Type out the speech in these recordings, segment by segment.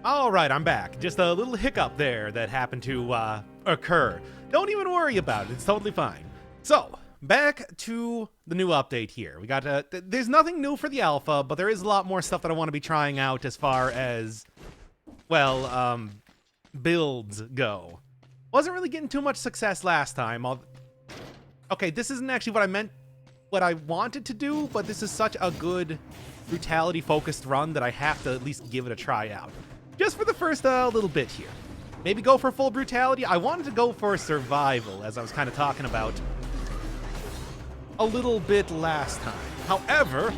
All right, I'm back. Just a little hiccup there that happened to occur. Don't even worry about it. It's totally fine. So, back to the new update here. We got there's nothing new for the alpha, but there is a lot more stuff that I want to be trying out as far as, well, builds go. Wasn't really getting too much success last time. Okay, this isn't actually what I wanted to do, but this is such a good brutality-focused run that I have to at least give it a try out. Just for the first little bit here. Maybe go for full brutality. I wanted to go for survival, as I was kind of talking about a little bit last time. However,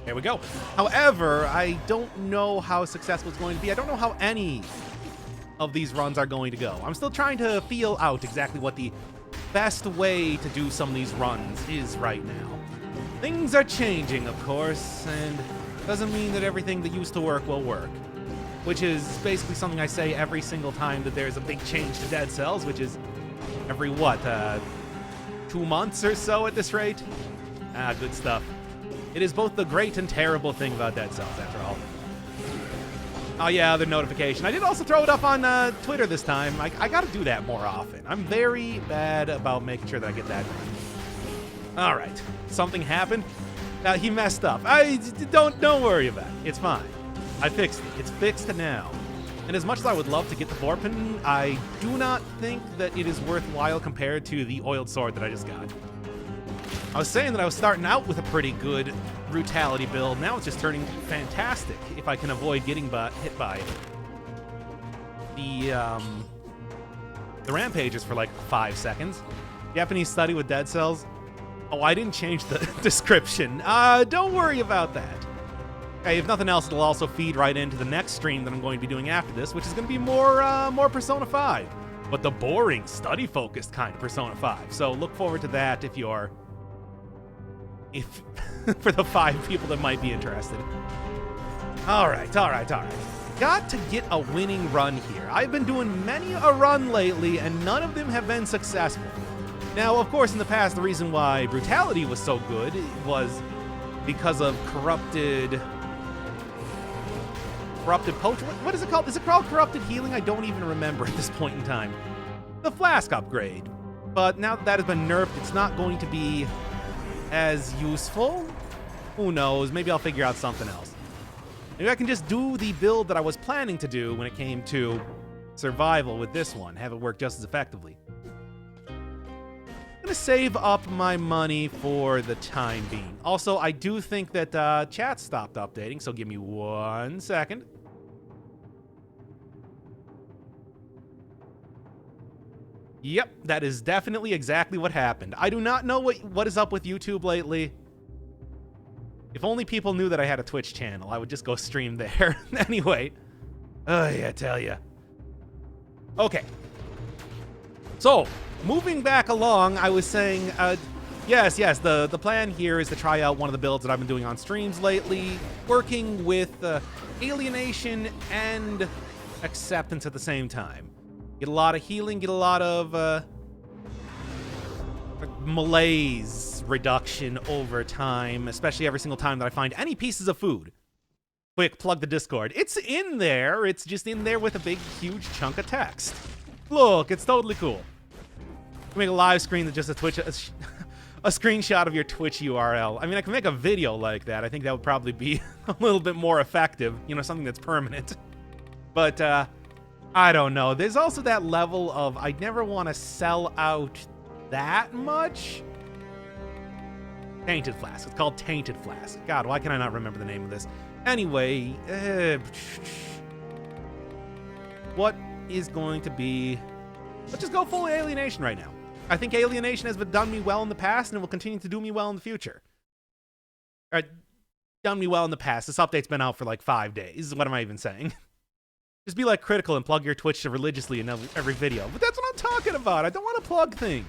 there we go. However, I don't know how successful it's going to be. I don't know how any of these runs are going to go. I'm still trying to feel out exactly what the best way to do some of these runs is right now. Things are changing, of course, and doesn't mean that everything that used to work will work. Which is basically something I say every single time that there's a big change to Dead Cells, which is every, 2 months or so at this rate? Good stuff. It is both the great and terrible thing about Dead Cells, after all. Oh yeah, the notification. I did also throw it up on Twitter this time. I gotta do that more often. I'm very bad about making sure that I get that right. All right, something happened. He messed up. Don't worry about it. It's fine. I fixed it. It's fixed now. And as much as I would love to get the Vorpin, I do not think that it is worthwhile compared to the oiled sword that I just got. I was saying that I was starting out with a pretty good brutality build. Now it's just turning fantastic if I can avoid getting hit by it. The rampage is for like 5 seconds. Japanese study with Dead Cells. Oh, I didn't change the description. Don't worry about that. Okay, if nothing else, it'll also feed right into the next stream that I'm going to be doing after this, which is going to be more Persona 5, but the boring, study-focused kind of Persona 5. So look forward to that if for the 5 people that might be interested. All right. Got to get a winning run here. I've been doing many a run lately, and none of them have been successful. Now, of course, in the past, the reason why brutality was so good was because of corrupted poach. What is it called? Is it called corrupted healing? I don't even remember at this point in time. The flask upgrade. But now that has been nerfed, it's not going to be as useful. Who knows? Maybe I'll figure out something else. Maybe I can just do the build that I was planning to do when it came to survival with this one. Have it work just as effectively. I'm going to save up my money for the time being. Also, I do think that chat stopped updating, so give me 1 second. Yep, that is definitely exactly what happened. I do not know what is up with YouTube lately. If only people knew that I had a Twitch channel, I would just go stream there. Anyway, I tell ya. Okay. So, moving back along, I was saying, yes, the plan here is to try out one of the builds that I've been doing on streams lately, working with alienation and acceptance at the same time. Get a lot of healing, get a lot of malaise reduction over time, especially every single time that I find any pieces of food. Quick, plug the Discord. It's in there, it's just in there with a big, huge chunk of text. Look, it's totally cool. Make a live screen that's just a screenshot of your Twitch URL. I mean, I can make a video like that. I think that would probably be a little bit more effective, you know, something that's permanent. But I don't know. There's also that level of I never want to sell out that much. Tainted Flask. It's called Tainted Flask. God, why can I not remember the name of this? Anyway, what is going to be... Let's just go full alienation right now. I think alienation has done me well in the past and it will continue to do me well in the future. Done me well in the past. This update's been out for like 5 days. What am I even saying? Just be like critical and plug your Twitch religiously in every video. But that's what I'm talking about. I don't want to plug things.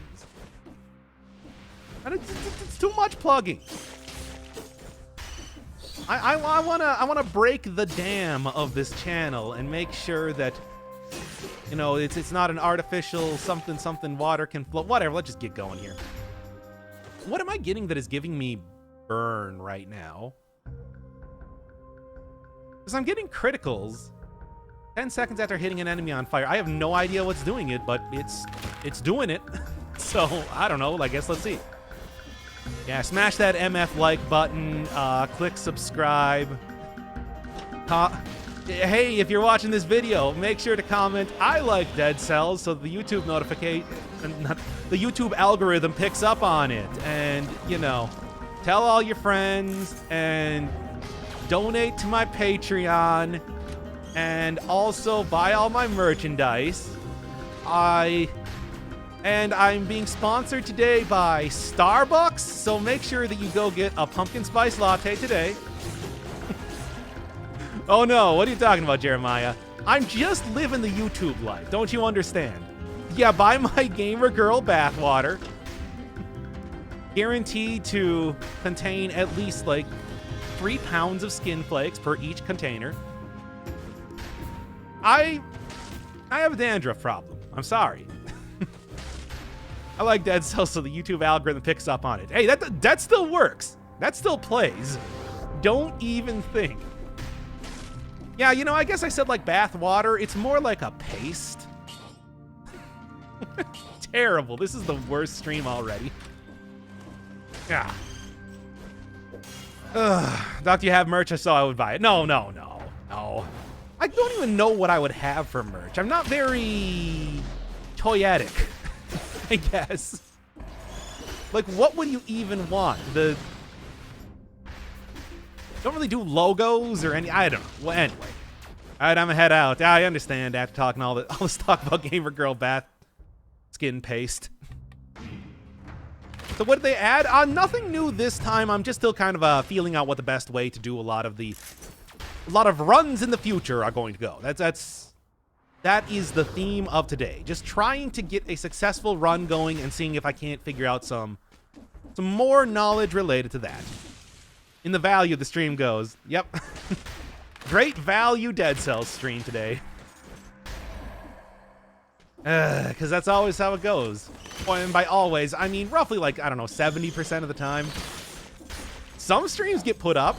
And it's too much plugging. I want to break the dam of this channel and make sure that, you know, it's not an artificial something water can flow. Whatever, let's just get going here. What am I getting that is giving me burn right now? Because I'm getting criticals 10 seconds after hitting an enemy on fire. I have no idea what's doing it, but it's doing it. So, I don't know. I guess let's see. Yeah, smash that MF like button. Click subscribe. Hey, if you're watching this video, make sure to comment, I like Dead Cells, so the YouTube the YouTube algorithm picks up on it. And, you know, tell all your friends and donate to my Patreon and also buy all my merchandise. I'm being sponsored today by Starbucks, so make sure that you go get a pumpkin spice latte today. Oh no, what are you talking about, Jeremiah? I'm just living the YouTube life, don't you understand? Yeah, buy my gamer girl bathwater. Guaranteed to contain at least like 3 pounds of skin flakes per each container. I have a dandruff problem. I'm sorry. I like Dead Cells, so the YouTube algorithm picks up on it. Hey, that still works. That still plays. Don't even think. Yeah, you know, I guess I said like bath water. It's more like a paste. Terrible. This is the worst stream already. Yeah. Doctor, you have merch? I saw I would buy it. No. I don't even know what I would have for merch. I'm not very toyetic, I guess. Like, what would you even want? Don't really do logos or any. I don't know. Well, anyway. All right, I'm gonna head out. I understand after talking all this talk about gamer girl bath skin paste. So what did they add? Nothing new this time. I'm just still kind of feeling out what the best way to do a lot of runs in the future are going to go. That is the theme of today. Just trying to get a successful run going and seeing if I can't figure out some more knowledge related to that. In the value the stream goes. Yep. Great value Dead Cells stream today. Because that's always how it goes. And by always, I mean roughly like, I don't know, 70% of the time. Some streams get put up.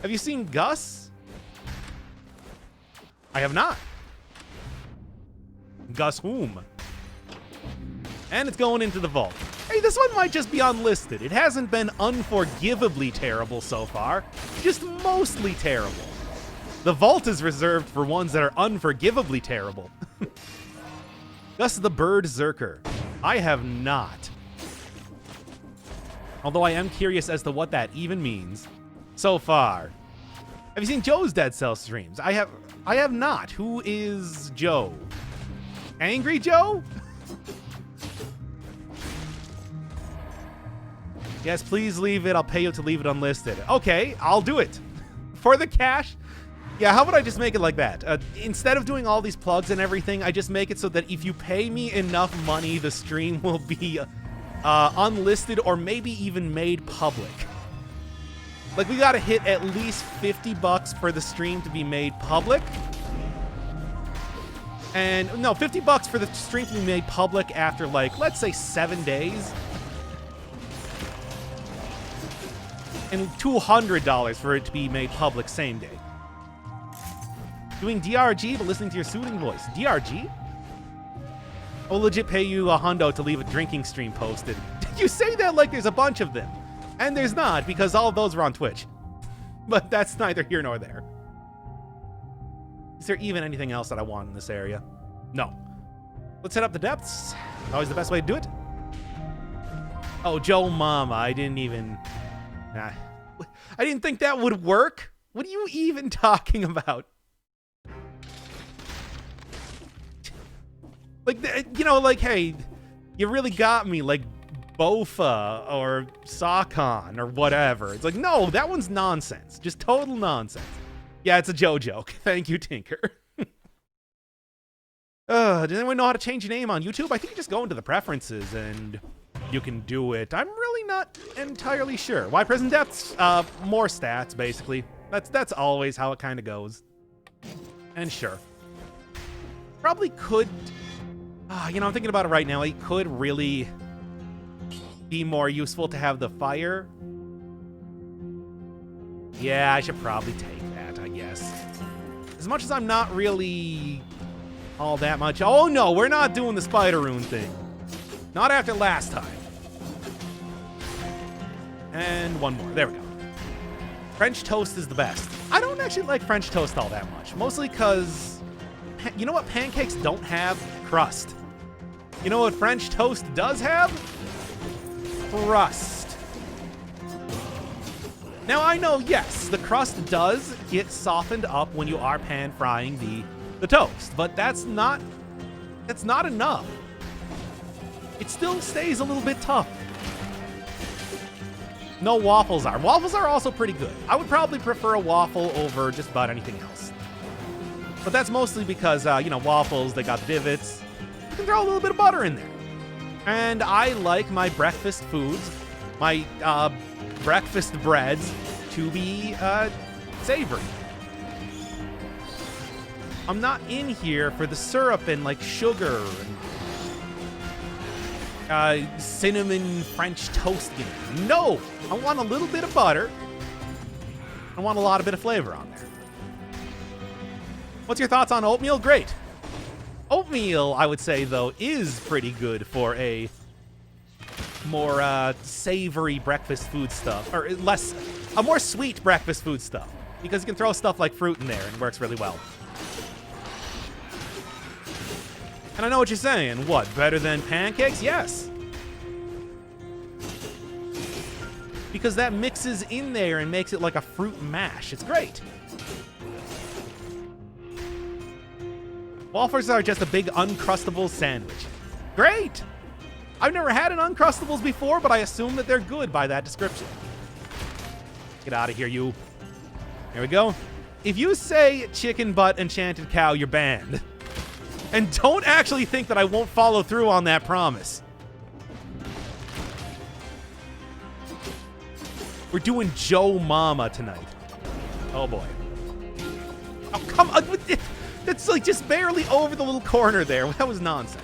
Have you seen Gus? I have not. Gus whom? And it's going into the vault. Hey, this one might just be unlisted. It hasn't been unforgivably terrible so far, just mostly terrible. The vault is reserved for ones that are unforgivably terrible. Gus the Bird Zerker. I have not. Although I am curious as to what that even means so far. Have you seen Joe's Dead Cell streams? I have not. Who is Joe? Angry Joe? Yes, please leave it. I'll pay you to leave it unlisted. Okay, I'll do it. For the cash? Yeah, how about I just make it like that? Instead of doing all these plugs and everything, I just make it so that if you pay me enough money, the stream will be unlisted or maybe even made public. Like, we gotta hit at least $50 for the stream to be made public. And, no, $50 for the stream to be made public after, like, let's say 7 days. And $200 for it to be made public same day. Doing DRG, but listening to your soothing voice. DRG? I'll legit pay you $100 to leave a drinking stream posted. You say that like there's a bunch of them. And there's not, because all of those are on Twitch. But that's neither here nor there. Is there even anything else that I want in this area? No. Let's head up the depths. Always the best way to do it. Oh, Joe Mama, I didn't even... I didn't think that would work. What are you even talking about? Like, you know, like, hey, you really got me, like Bofa or Sakon or whatever. It's like, no, that one's nonsense. Just total nonsense. Yeah, it's a Joe joke. Thank you, Tinker. Does anyone know how to change your name on YouTube? I think you just go into the preferences and you can do it. I'm really not entirely sure. Why prison depths? More stats, basically. That's always how it kind of goes. And sure. Probably could... you know, I'm thinking about it right now. It could really be more useful to have the fire. Yeah, I should probably take that, I guess. As much as I'm not really all that much. Oh no, we're not doing the spider rune thing. Not after last time. And one more. There we go. French toast is the best. I don't actually like French toast all that much. Mostly because, you know what pancakes don't have? Crust. You know what French toast does have? Crust. Now I know, yes, the crust does get softened up when you are pan frying the toast, but that's not enough. It still stays a little bit tough. No, waffles are. Waffles are also pretty good. I would probably prefer a waffle over just about anything else. But that's mostly because, you know, waffles, they got divots. You can throw a little bit of butter in there. And I like my breakfast foods, my breakfast breads, to be savory. I'm not in here for the syrup and, like, sugar and cinnamon French toast. No, I want a little bit of butter. I want a lot of bit of flavor on there. What's your thoughts on oatmeal? Great. Oatmeal, I would say, though, is pretty good for a more savory breakfast food stuff, or a more sweet breakfast food stuff, because you can throw stuff like fruit in there and it works really well. And I know what you're saying. What, better than pancakes? Yes. Because that mixes in there and makes it like a fruit mash. It's great. Waffles are just a big Uncrustable sandwich. Great! I've never had an Uncrustables before, but I assume that they're good by that description. Get out of here, you. There we go. If you say chicken butt enchanted cow, you're banned. And don't actually think that I won't follow through on that promise. We're doing Joe Mama tonight. Oh boy. Oh, come on. That's like just barely over the little corner there. That was nonsense.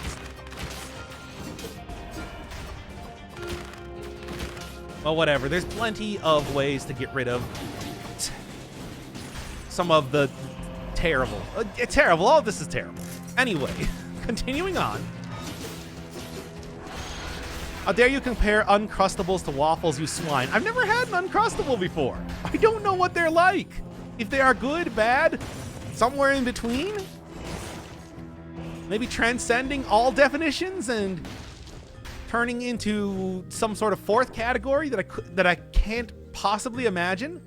Well, whatever. There's plenty of ways to get rid of some of the terrible. Terrible. All of this is terrible. Anyway, continuing on. How dare you compare Uncrustables to waffles, you swine. I've never had an Uncrustable before. I don't know what they're like. If they are good, bad, somewhere in between. Maybe transcending all definitions and turning into some sort of fourth category that I can't possibly imagine.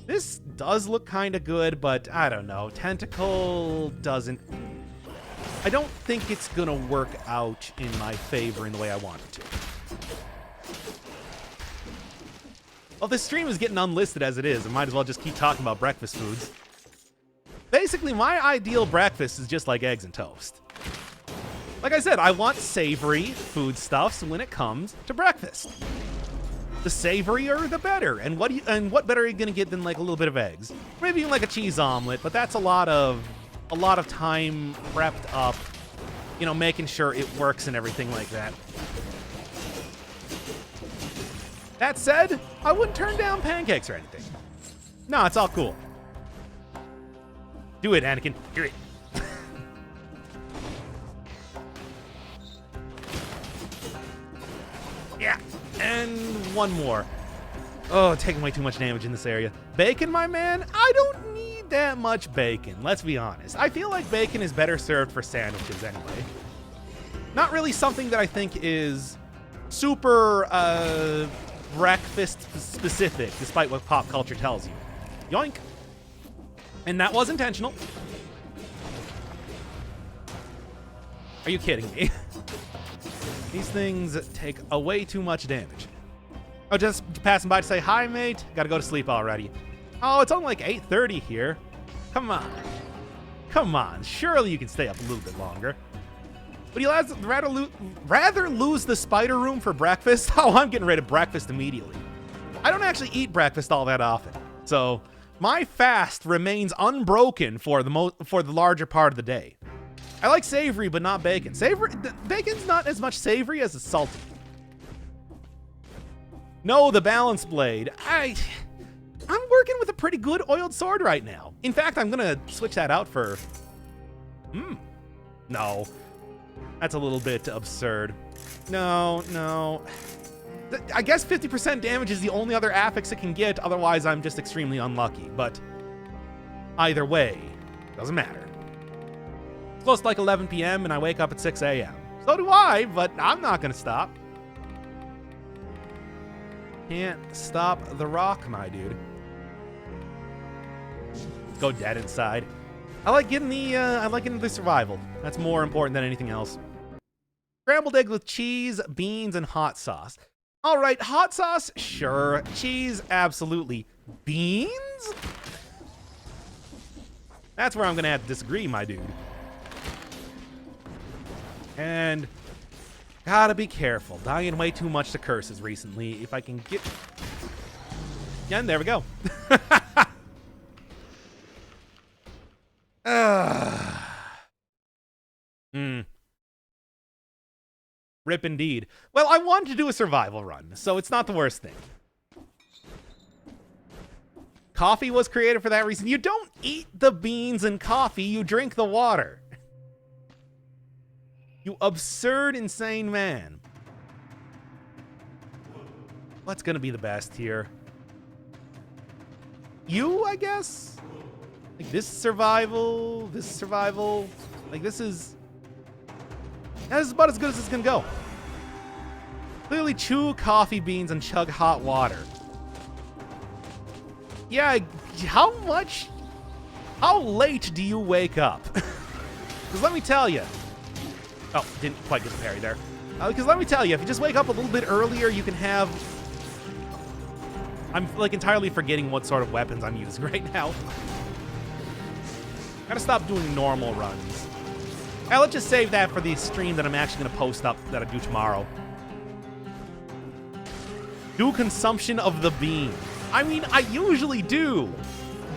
This does look kind of good, but I don't know. Tentacle doesn't. I don't think it's gonna work out in my favor in the way I want it to. Well, this stream is getting unlisted as it is. I might as well just keep talking about breakfast foods. Basically, my ideal breakfast is just like eggs and toast. Like I said, I want savory foodstuffs when it comes to breakfast. The savorier, the better. And what better are you gonna get than like a little bit of eggs? Maybe even like a cheese omelet, but that's a lot of time prepped up, you know, making sure it works and everything like that. That said, I wouldn't turn down pancakes or anything. No, it's all cool. Do it, Anakin. Do it. Yeah. And one more. Oh, taking way too much damage in this area. Bacon, my man? I don't need that much bacon, let's be honest. I feel like bacon is better served for sandwiches anyway. Not really something that I think is super breakfast specific, despite what pop culture tells you. Yoink. And that was intentional. Are you kidding me? These things take way too much damage. Oh, just passing by to say, hi, mate. Gotta go to sleep already. Oh, it's only like 8:30 here. Come on. Come on. Surely you can stay up a little bit longer. Would you rather lose the spider room for breakfast? Oh, I'm getting rid of breakfast immediately. I don't actually eat breakfast all that often. So my fast remains unbroken for the larger part of the day. I like savory, but not bacon. Bacon's not as much savory as it's salty. No, the balance blade. I'm working with a pretty good oiled sword right now. In fact, I'm gonna switch that out for... No. That's a little bit absurd. No. I guess 50% damage is the only other affix it can get, otherwise I'm just extremely unlucky. But either way, doesn't matter. It's close to like 11 p.m. and I wake up at 6 a.m. So do I, but I'm not gonna stop. Can't stop the rock, my dude. Go dead inside. I like getting the survival. That's more important than anything else. Scrambled egg with cheese, beans, and hot sauce. All right, hot sauce, sure. Cheese, absolutely. Beans? That's where I'm gonna have to disagree, my dude. And gotta be careful. Dying way too much to curses recently. If I can get... And there we go. Rip indeed. Well, I wanted to do a survival run, so it's not the worst thing. Coffee was created for that reason. You don't eat the beans and coffee, you drink the water. You absurd, insane man. What's gonna be the best here? You, I guess? Like this survival. Like this is about as good as it's gonna go. Clearly chew coffee beans and chug hot water. Yeah, how late do you wake up? Because let me tell you. Oh, didn't quite get the parry there. Because let me tell you, if you just wake up a little bit earlier, you can have... I'm like entirely forgetting what sort of weapons I'm using right now. Gotta stop doing normal runs. Let's just save that for the stream that I'm actually gonna post up that I do tomorrow. Do consumption of the bean. I mean, I usually do,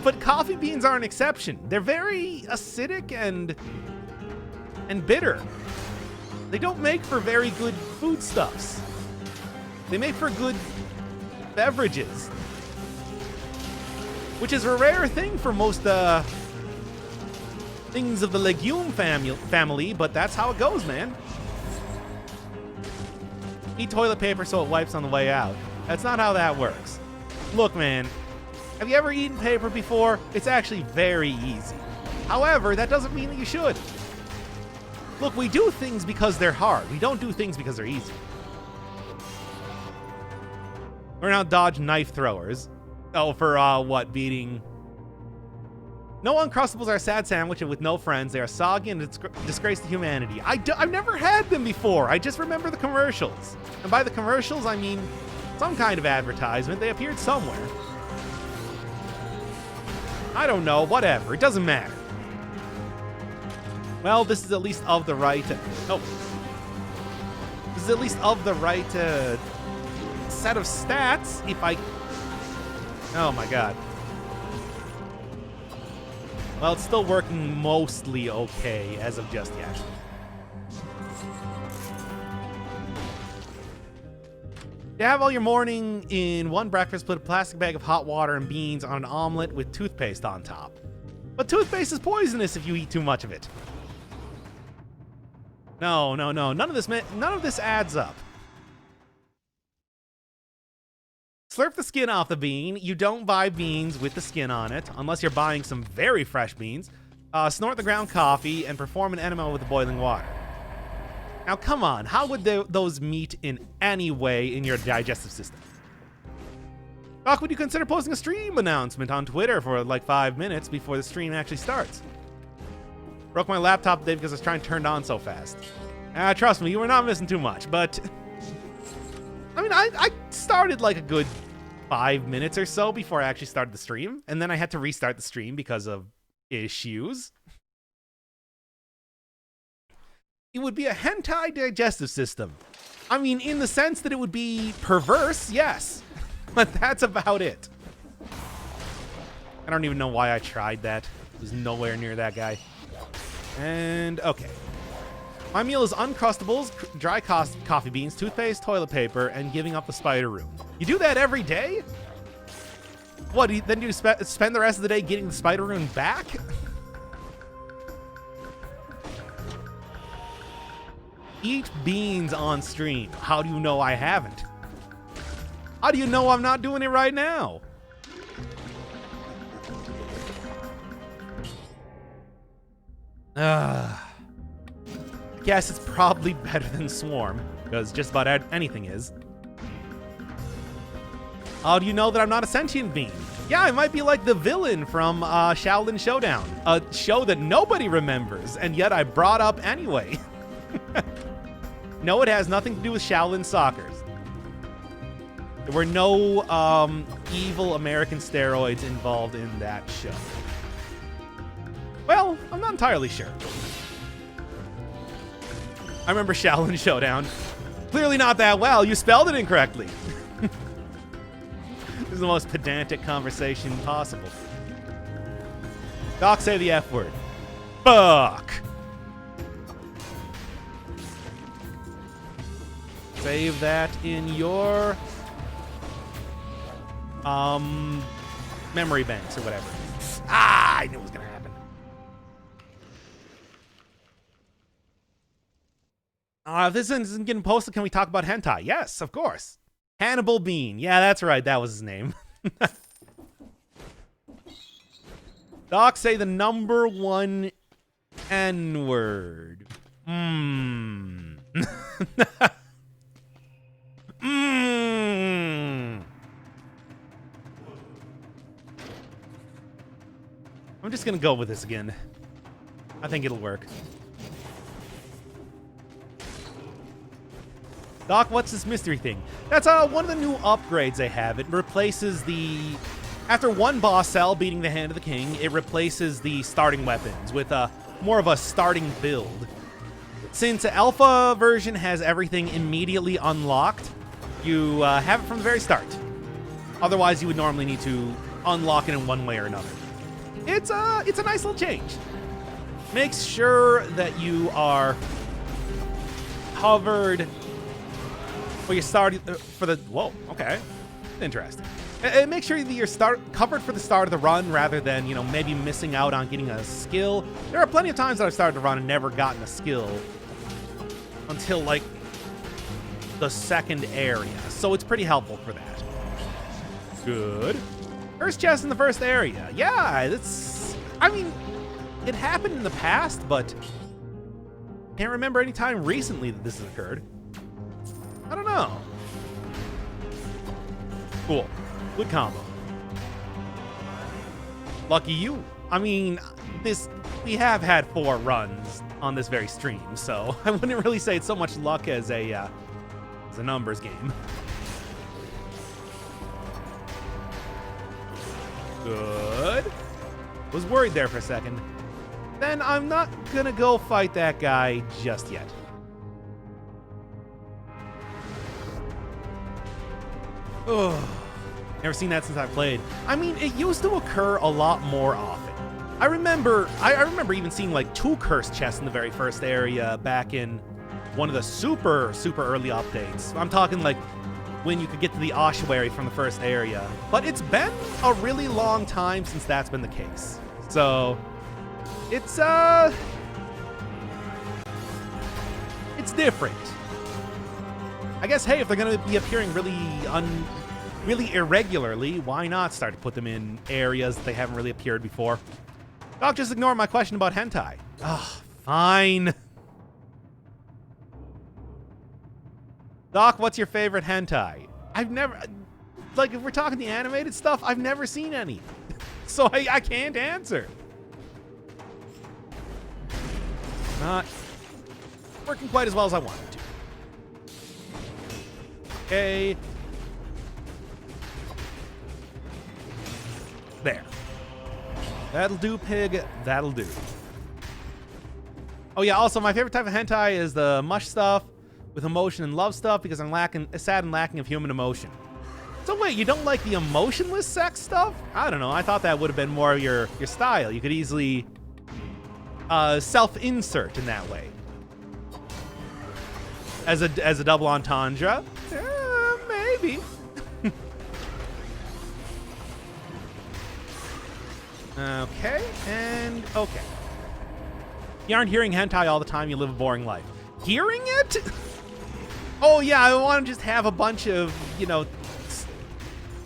but coffee beans are an exception. They're very acidic and bitter. They don't make for very good foodstuffs. They make for good beverages, which is a rare thing for most things of the legume family, but that's how it goes, man. Eat toilet paper so it wipes on the way out. That's not how that works. Look, man, have you ever eaten paper before? It's actually very easy. However, that doesn't mean that you should. Look, we do things because they're hard. We don't do things because they're easy. Learn how to dodge knife throwers. Oh, for what, beating... No Uncrustables are a sad sandwich, and with no friends, they are soggy and disgrace to humanity. I've never had them before. I just remember the commercials. And by the commercials, I mean some kind of advertisement. They appeared somewhere. I don't know. Whatever. It doesn't matter. Well, this is at least of the right... Oh. This is at least of the right set of stats, if I... Oh, my God. Well, it's still working mostly okay as of just yet. You have all your morning in one breakfast, put a plastic bag of hot water and beans on an omelet with toothpaste on top. But toothpaste is poisonous if you eat too much of it. No. None of this adds up. Slurp the skin off the bean. You don't buy beans with the skin on it, unless you're buying some very fresh beans. Snort the ground coffee and perform an enema with the boiling water. Now, come on. How would those meet in any way in your digestive system? Doc, would you consider posting a stream announcement on Twitter for like 5 minutes before the stream actually starts? Broke my laptop today because I was trying to turn it on so fast. Trust me, you were not missing too much, but... I mean, I started like a good 5 minutes or so before I actually started the stream, and then I had to restart the stream because of issues. It would be a hentai digestive system. I mean, in the sense that it would be perverse, yes. But that's about it. I don't even know why I tried that. It was nowhere near that guy. And, okay. My meal is Uncrustables, dry coffee beans, toothpaste, toilet paper, and giving up the spider room. You do that every day? What, then you spend the rest of the day getting the spider rune back? Eat beans on stream. How do you know I haven't? How do you know I'm not doing it right now? Guess it's probably better than Swarm, because just about anything is. How do you know that I'm not a sentient being? Yeah, I might be like the villain from Shaolin Showdown, a show that nobody remembers, and yet I brought up anyway. No, it has nothing to do with Shaolin Soccer. There were no evil American steroids involved in that show. Well, I'm not entirely sure. I remember Shaolin Showdown. Clearly not that well. You spelled it incorrectly. This is the most pedantic conversation possible. Doc, say the F word. Fuck. Save that in your memory banks or whatever. Ah, I knew it was gonna happen. If this isn't getting posted, can we talk about hentai? Yes, of course. Hannibal Bean. Yeah, that's right. That was his name. Doc, say the number one N-word. I'm just gonna go with this again. I think it'll work. Doc, what's this mystery thing? That's one of the new upgrades they have. It replaces the... After one boss cell beating the Hand of the King, it replaces the starting weapons with more of a starting build. Since the alpha version has everything immediately unlocked, you have it from the very start. Otherwise, you would normally need to unlock it in one way or another. It's a nice little change. Makes sure that you are covered for your start for the... Whoa, okay. Interesting. And make sure that you're covered for the start of the run rather than, you know, maybe missing out on getting a skill. There are plenty of times that I've started to run and never gotten a skill until, like, the second area. So it's pretty helpful for that. Good. First chest in the first area. Yeah, that's... I mean, it happened in the past, but can't remember any time recently that this has occurred. I don't know. Cool. Good combo. Lucky you. I mean, we have had 4 runs on this very stream, so I wouldn't really say it's so much luck as a numbers game. Good. Was worried there for a second. Then I'm not gonna go fight that guy just yet. Ugh. Never seen that since I played. I mean, it used to occur a lot more often. I remember even seeing like 2 cursed chests in the very first area back in one of the super early updates. I'm talking like when you could get to the ossuary from the first area. But it's been a really long time since that's been the case. So it's different. I guess, hey, if they're gonna be appearing really irregularly, why not start to put them in areas that they haven't really appeared before? Doc, just ignore my question about hentai. Ugh, fine. Doc, what's your favorite hentai? I've never... Like, if we're talking the animated stuff, I've never seen any. So I can't answer. Not working quite as well as I wanted to. Okay. There. That'll do, pig. That'll do. Oh, yeah, also, my favorite type of hentai is the mush stuff with emotion and love stuff because I'm sad and lacking of human emotion. So wait, you don't like the emotionless sex stuff? I don't know. I thought that would have been more of your style. You could easily self-insert in that way. As a double entendre? Maybe. Okay, and okay. You aren't hearing hentai all the time, you live a boring life. Hearing it? Oh yeah, I want to just have a bunch of, you know,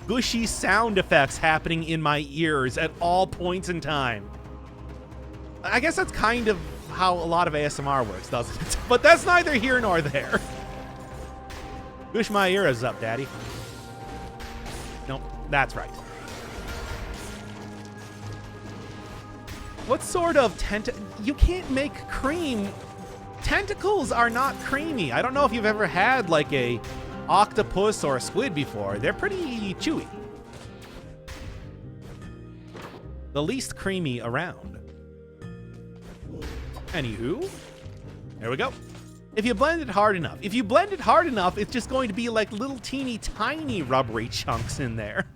gushy sound effects happening in my ears at all points in time. I guess that's kind of how a lot of ASMR works, doesn't it? But that's neither here nor there. Gush my ears up, daddy. Nope, that's right. What sort of you can't make cream. Tentacles are not creamy. I don't know if you've ever had like a octopus or a squid before. They're pretty chewy. The least creamy around. Anywho, there we go. If you blend it hard enough, it's just going to be like little teeny tiny rubbery chunks in there.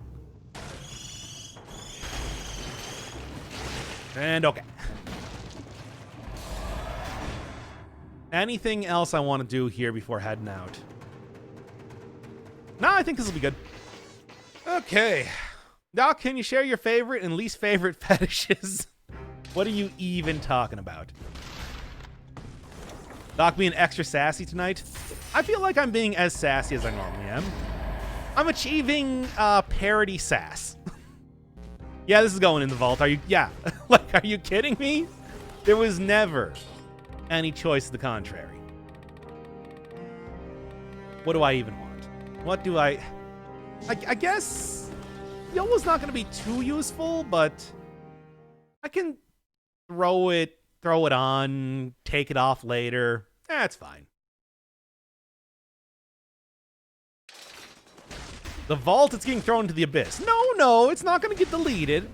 And okay. Anything else I want to do here before heading out? No, I think this will be good. Okay. Doc, can you share your favorite and least favorite fetishes? What are you even talking about? Doc being extra sassy tonight? I feel like I'm being as sassy as I normally am. I'm achieving parody sass. Yeah, this is going in the vault. Are you? Yeah. Like, are you kidding me? There was never any choice to the contrary. What do I even want? What do I guess YOLO's not going to be too useful, but I can throw it on, take it off later. That's fine. The vault, it's getting thrown into the abyss. No, it's not going to get deleted.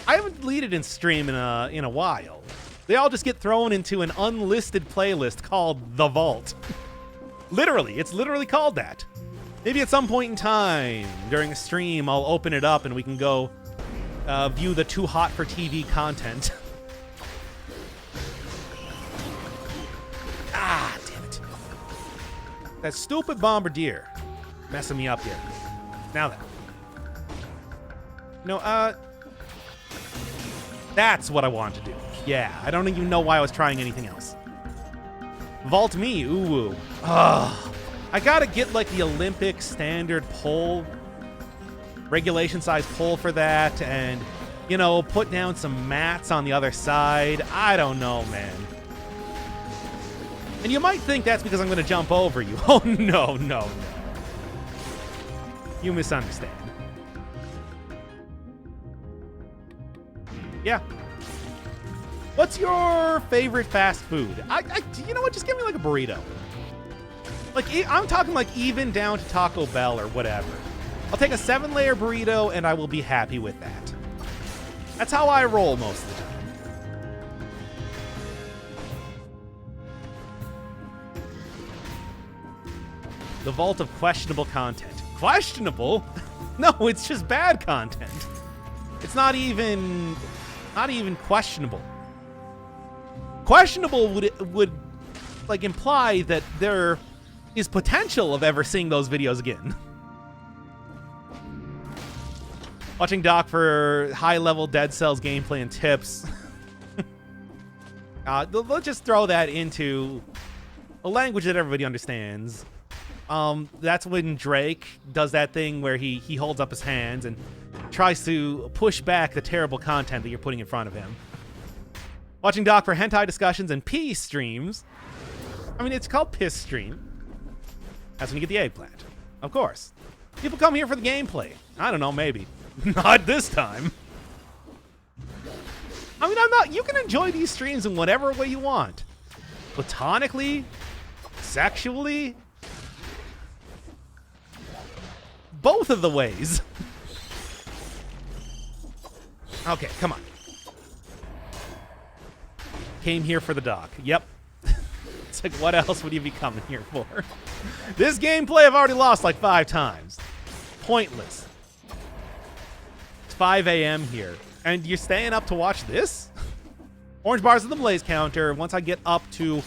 I haven't deleted in stream in a while. They all just get thrown into an unlisted playlist called The Vault. Literally, it's literally called that. Maybe at some point in time during a stream, I'll open it up and we can go view the too hot for TV content. Ah, damn it. That stupid bombardier messing me up here. Now then. No, that's what I want to do. Yeah, I don't even know why I was trying anything else. Vault me, ooh. Ugh. I gotta get like the Olympic standard pole, regulation size pole for that, and, you know, put down some mats on the other side. I don't know, man. And you might think that's because I'm gonna jump over you. Oh, no. You misunderstand. Yeah. What's your favorite fast food? You know what? Just give me like a burrito. Like, I'm talking like even down to Taco Bell or whatever. I'll take a 7-layer burrito and I will be happy with that. That's how I roll most of the time. The vault of questionable content. Questionable? No, it's just bad content. It's not even questionable. Questionable would like imply that there is potential of ever seeing those videos again. Watching Doc for high-level Dead Cells gameplay and tips. Let's just throw that into a language that everybody understands. That's when Drake does that thing where he holds up his hands and tries to push back the terrible content that you're putting in front of him. Watching Doc for hentai discussions and pee streams. I mean, it's called piss stream. That's when you get the eggplant. Of course. People come here for the gameplay. I don't know, maybe. Not this time. I mean, you can enjoy these streams in whatever way you want. Platonically, sexually, both of the ways. Okay, come on. Came here for the Doc. Yep. It's like, what else would you be coming here for? This gameplay I've already lost like 5 times. Pointless. It's 5 a.m. here. And you're staying up to watch this? Orange bars in the blaze counter. Once I get up to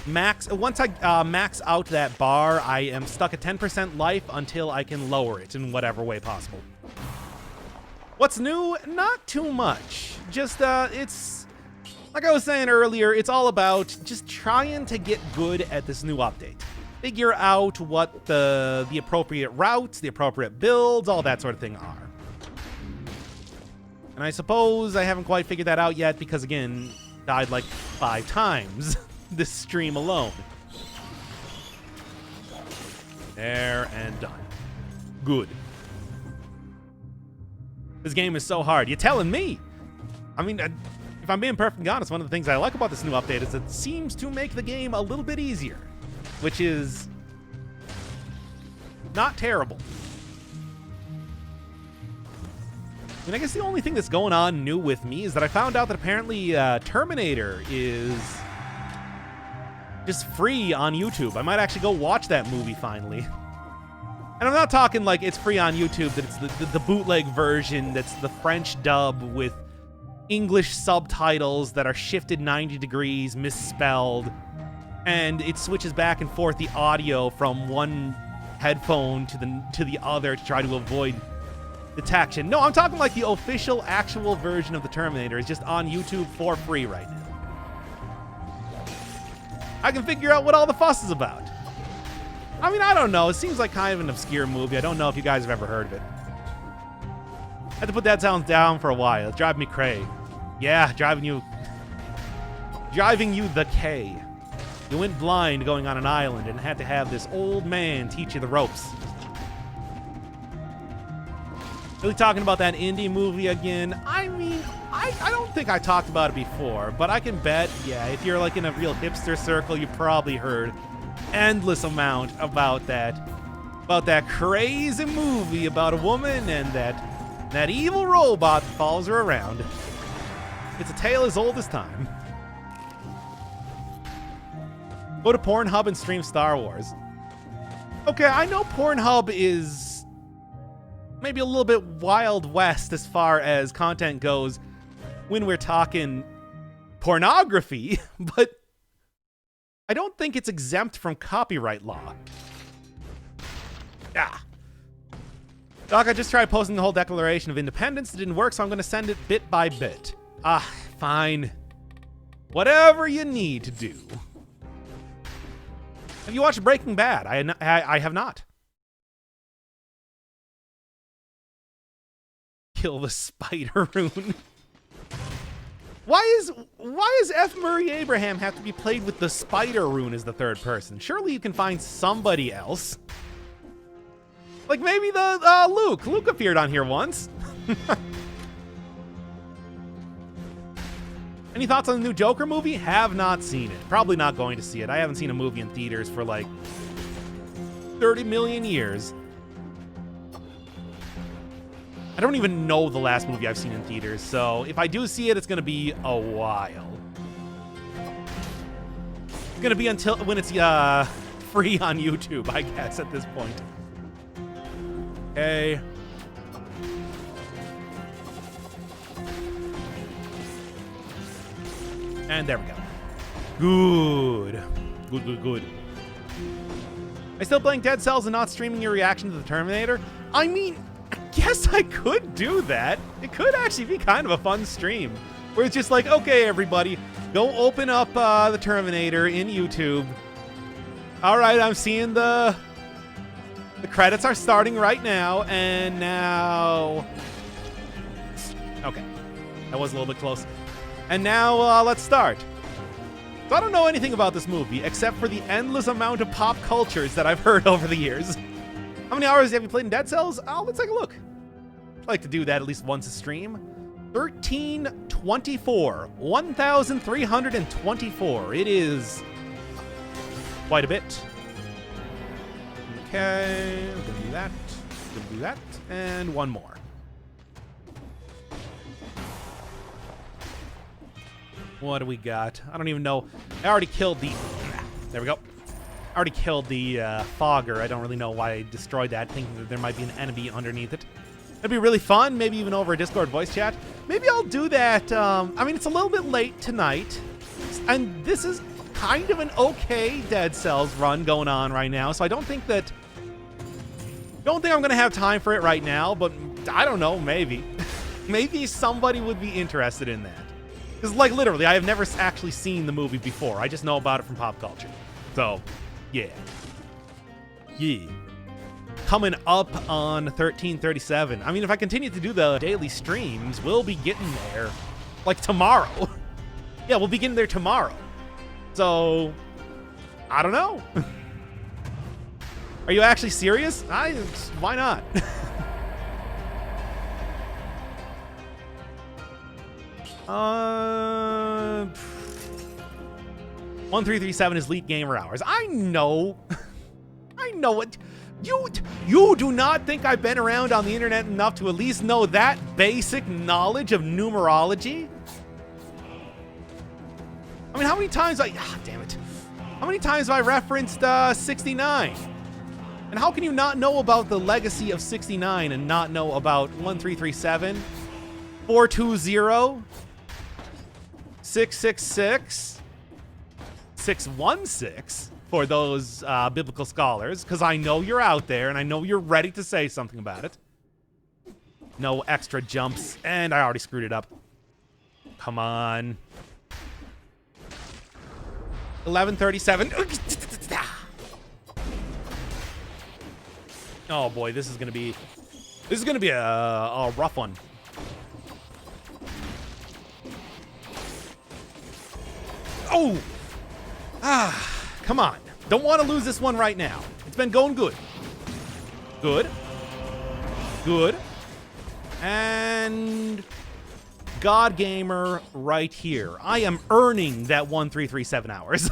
max out that bar, I am stuck at 10% life until I can lower it in whatever way possible. What's new? Not too much. Just, it's... like I was saying earlier, it's all about just trying to get good at this new update. Figure out what the appropriate routes, the appropriate builds, all that sort of thing are. And I suppose I haven't quite figured that out yet because, again, died like 5 times this stream alone. There and done. Good. This game is so hard. You're telling me? I mean, if I'm being perfectly honest, one of the things I like about this new update is it seems to make the game a little bit easier, which is not terrible. I mean, I guess the only thing that's going on new with me is that I found out that apparently Terminator is just free on YouTube. I might actually go watch that movie finally. And I'm not talking like it's free on YouTube, that it's the bootleg version that's the French dub with English subtitles that are shifted 90 degrees, misspelled, and it switches back and forth the audio from one headphone to the other to try to avoid detection. No, I'm talking like the official, actual version of the Terminator is just on YouTube for free right now. I can figure out what all the fuss is about. I mean, I don't know. It seems like kind of an obscure movie. I don't know if you guys have ever heard of it. I had to put that sound down for a while. It's driving me cray. Yeah, driving you the K. You went blind going on an island and had to have this old man teach you the ropes. Really talking about that indie movie again. I mean, I don't think I talked about it before, but I can bet, yeah, if you're like in a real hipster circle, you probably heard endless amount about that crazy movie about a woman and that evil robot that follows her around. It's a tale as old as time. Go to Pornhub and stream Star Wars. Okay, I know Pornhub is maybe a little bit Wild West as far as content goes when we're talking pornography, but I don't think it's exempt from copyright law. Ah. Doc, I just tried posting the whole Declaration of Independence. It didn't work, so I'm going to send it bit by bit. Ah, fine. Whatever you need to do. Have you watched Breaking Bad? I have not. Kill the spider rune. Why does F. Murray Abraham have to be played with the spider rune as the third person? Surely you can find somebody else. Like maybe the Luke. Luke appeared on here once. Any thoughts on the new Joker movie? Have not seen it. Probably not going to see it. I haven't seen a movie in theaters for like 30 million years. I don't even know the last movie I've seen in theaters, so if I do see it, it's going to be a while. It's going to be until when it's free on YouTube, I guess, at this point. Okay. And there we go. Good. Good, good, good. I still playing Dead Cells and not streaming your reaction to the Terminator? I mean, I guess I could do that. It could actually be kind of a fun stream. Where it's just like, okay, everybody, go open up the Terminator in YouTube. All right, I'm seeing the credits are starting right now, and now... Okay, that was a little bit close. And now, let's start. So I don't know anything about this movie, except for the endless amount of pop cultures that I've heard over the years. How many hours have you played in Dead Cells? Oh, let's take a look. I like to do that at least once a stream. 1324. 1,324. It is quite a bit. Okay, we're gonna do that. We're gonna do that. And one more. What do we got? I don't even know. I already killed the... There we go. I already killed the fogger. I don't really know why I destroyed that, thinking that there might be an enemy underneath it. That'd be really fun, maybe even over a Discord voice chat. Maybe I'll do that. I mean, it's a little bit late tonight, and this is kind of an okay Dead Cells run going on right now, so I don't think that... I'm going to have time for it right now, but I don't know, maybe. Maybe somebody would be interested in that. Because, like, literally, I have never actually seen the movie before. I just know about it from pop culture. So, yeah. Yeah. Coming up on 1337. I mean, if I continue to do the daily streams, we'll be getting there, like, tomorrow. Yeah, we'll be getting there tomorrow. So, I don't know. Are you actually serious? Why not? 1337 is Elite Gamer Hours. I know. I know it. You do not think I've been around on the internet enough to at least know that basic knowledge of numerology? I mean, how many times damn it. How many times have I referenced 69? And how can you not know about the legacy of 69 and not know about 1337, 420, 666, 616 for those biblical scholars, because I know you're out there and I know you're ready to say something about it. No extra jumps, and I already screwed it up. Come on. 1137. Oh boy, this is gonna be a rough one. Oh! Come on. Don't want to lose this one right now. It's been going good. Good. Good. And God Gamer right here. I am earning that 1337 hours.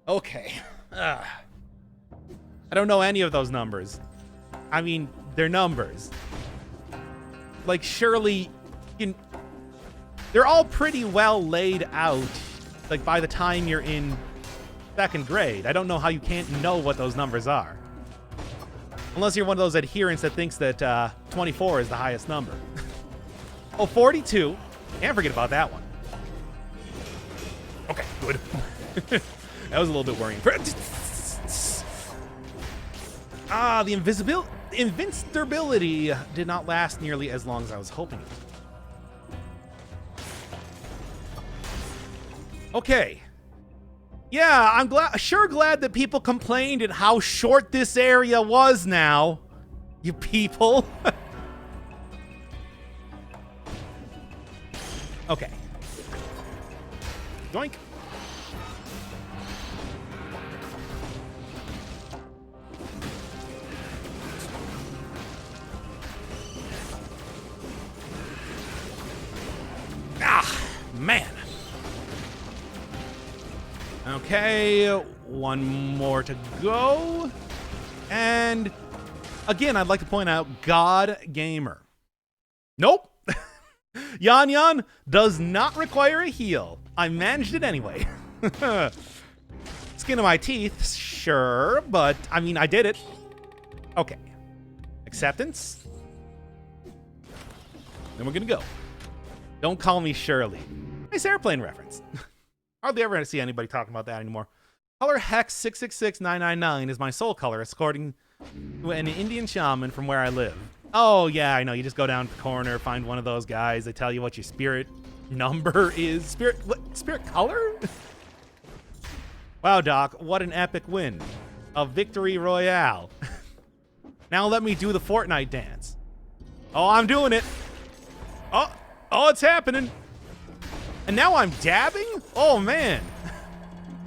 Okay. I don't know any of those numbers. I mean, they're numbers. Like, surely they're all pretty well laid out, like, by the time you're in second grade. I don't know how you can't know what those numbers are. Unless you're one of those adherents that thinks that 24 is the highest number. Oh, 42. Can't forget about that one. Okay, good. That was a little bit worrying. The invincibility did not last nearly as long as I was hoping it would. Okay. Yeah, I'm glad that people complained at how short this area was now. You people. Okay. Doink. Man. Okay, one more to go. And again, I'd like to point out God Gamer. Nope. Yan Yan does not require a heal. I managed it anyway. Skin of my teeth, sure, but I mean, I did it. Okay. Acceptance. Then we're gonna go. Don't call me Shirley. Nice airplane reference. Hardly ever see anybody talking about that anymore. Color Hex 666999 is my soul color, according to an Indian shaman from where I live. Oh, yeah, I know. You just go down to the corner, find one of those guys. They tell you what your spirit number is. Spirit color? Wow, Doc, what an epic win. A victory royale. Now let me do the Fortnite dance. Oh, I'm doing it. Oh, it's happening. And now I'm dabbing? Oh, man.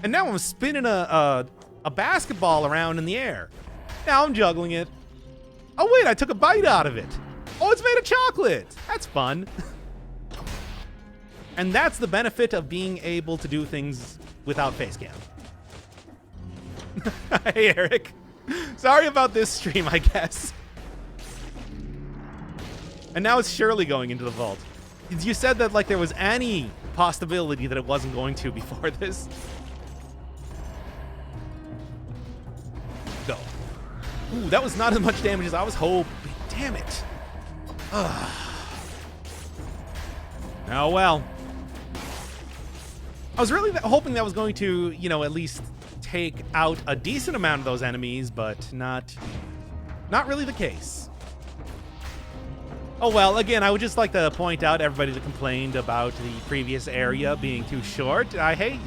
And now I'm spinning a basketball around in the air. Now I'm juggling it. Oh, wait, I took a bite out of it. Oh, it's made of chocolate. That's fun. And that's the benefit of being able to do things without face cam. Hey, Eric. Sorry about this stream, I guess. And now it's surely going into the vault. You said that like there was any possibility that it wasn't going to before this. Go. Ooh, that was not as much damage as I was hoping. Damn it. Ugh. Oh, well. I was really hoping that was going to, you know, at least take out a decent amount of those enemies, but not really the case. Oh well, again, I would just like to point out everybody that complained about the previous area being too short. I hate you.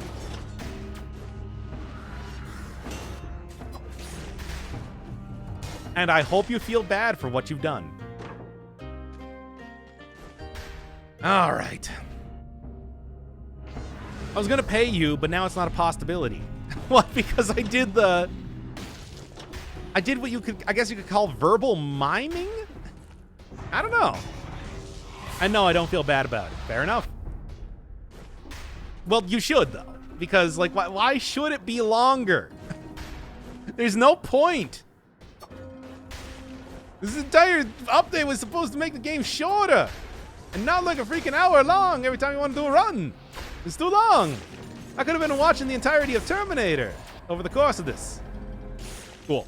And I hope you feel bad for what you've done. All right. I was gonna pay you, but now it's not a possibility. What? Because I did what you could, I guess you could call verbal miming? I don't know. I know I don't feel bad about it. Fair enough. Well, you should, though. Because, like, why should it be longer? There's no point. This entire update was supposed to make the game shorter. And not like a freaking hour long every time you want to do a run. It's too long. I could have been watching the entirety of Terminator over the course of this. Cool.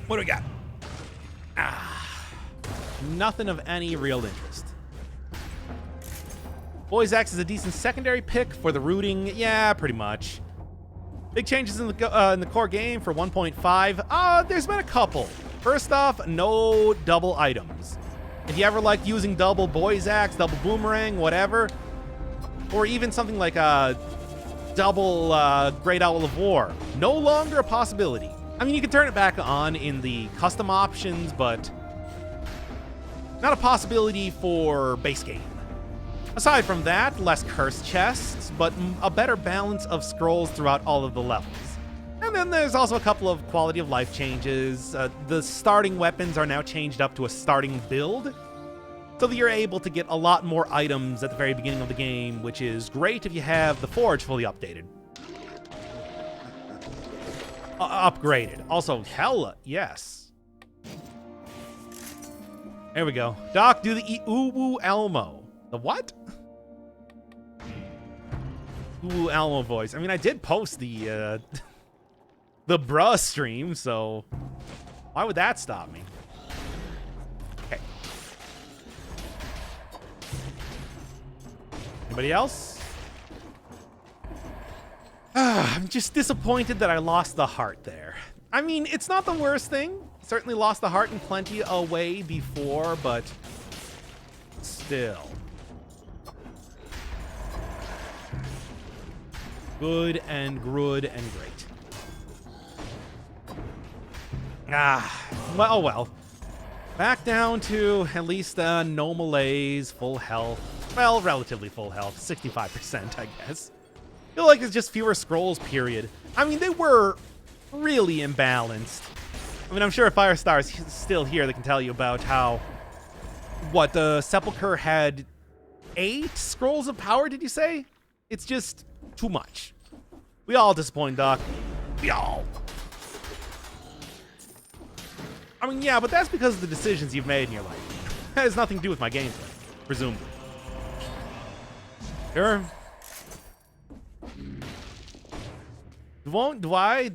What do we got? Nothing of any real interest. Voice acts as a decent secondary pick for the rooting. Yeah, pretty much. Big changes in the core game for 1.5. There's been a couple. First off, no double items. If you ever liked using double boys axe, double boomerang, whatever, or even something like a double Great Owl of War, no longer a possibility. I mean, you can turn it back on in the custom options, but not a possibility for base game. Aside from that, less cursed chests, but a better balance of scrolls throughout all of the levels. And then there's also a couple of quality of life changes. The starting weapons are now changed up to a starting build, so that you're able to get a lot more items at the very beginning of the game, which is great if you have the Forge fully updated. Upgraded. Also, hella, yes. There we go. Doc, do the Uwu Elmo. The what? Uwu Elmo voice. I mean, I did post the bruh stream, so why would that stop me? Okay. Anybody else? I'm just disappointed that I lost the heart there. I mean, it's not the worst thing. Certainly lost the heart in plenty a way before, but still. Good and good and great. Well, oh well. Back down to at least no malaise, full health. Well, relatively full health, 65%, I guess. I feel like it's just fewer scrolls, period. I mean, they were really imbalanced. I mean, I'm sure if Firestar's still here, they can tell you about how, what, the Sepulchre had 8 scrolls of power, did you say? It's just too much. We all disappoint, Doc. We all. I mean, yeah, but that's because of the decisions you've made in your life. That has nothing to do with my gameplay, presumably. Sure. Why?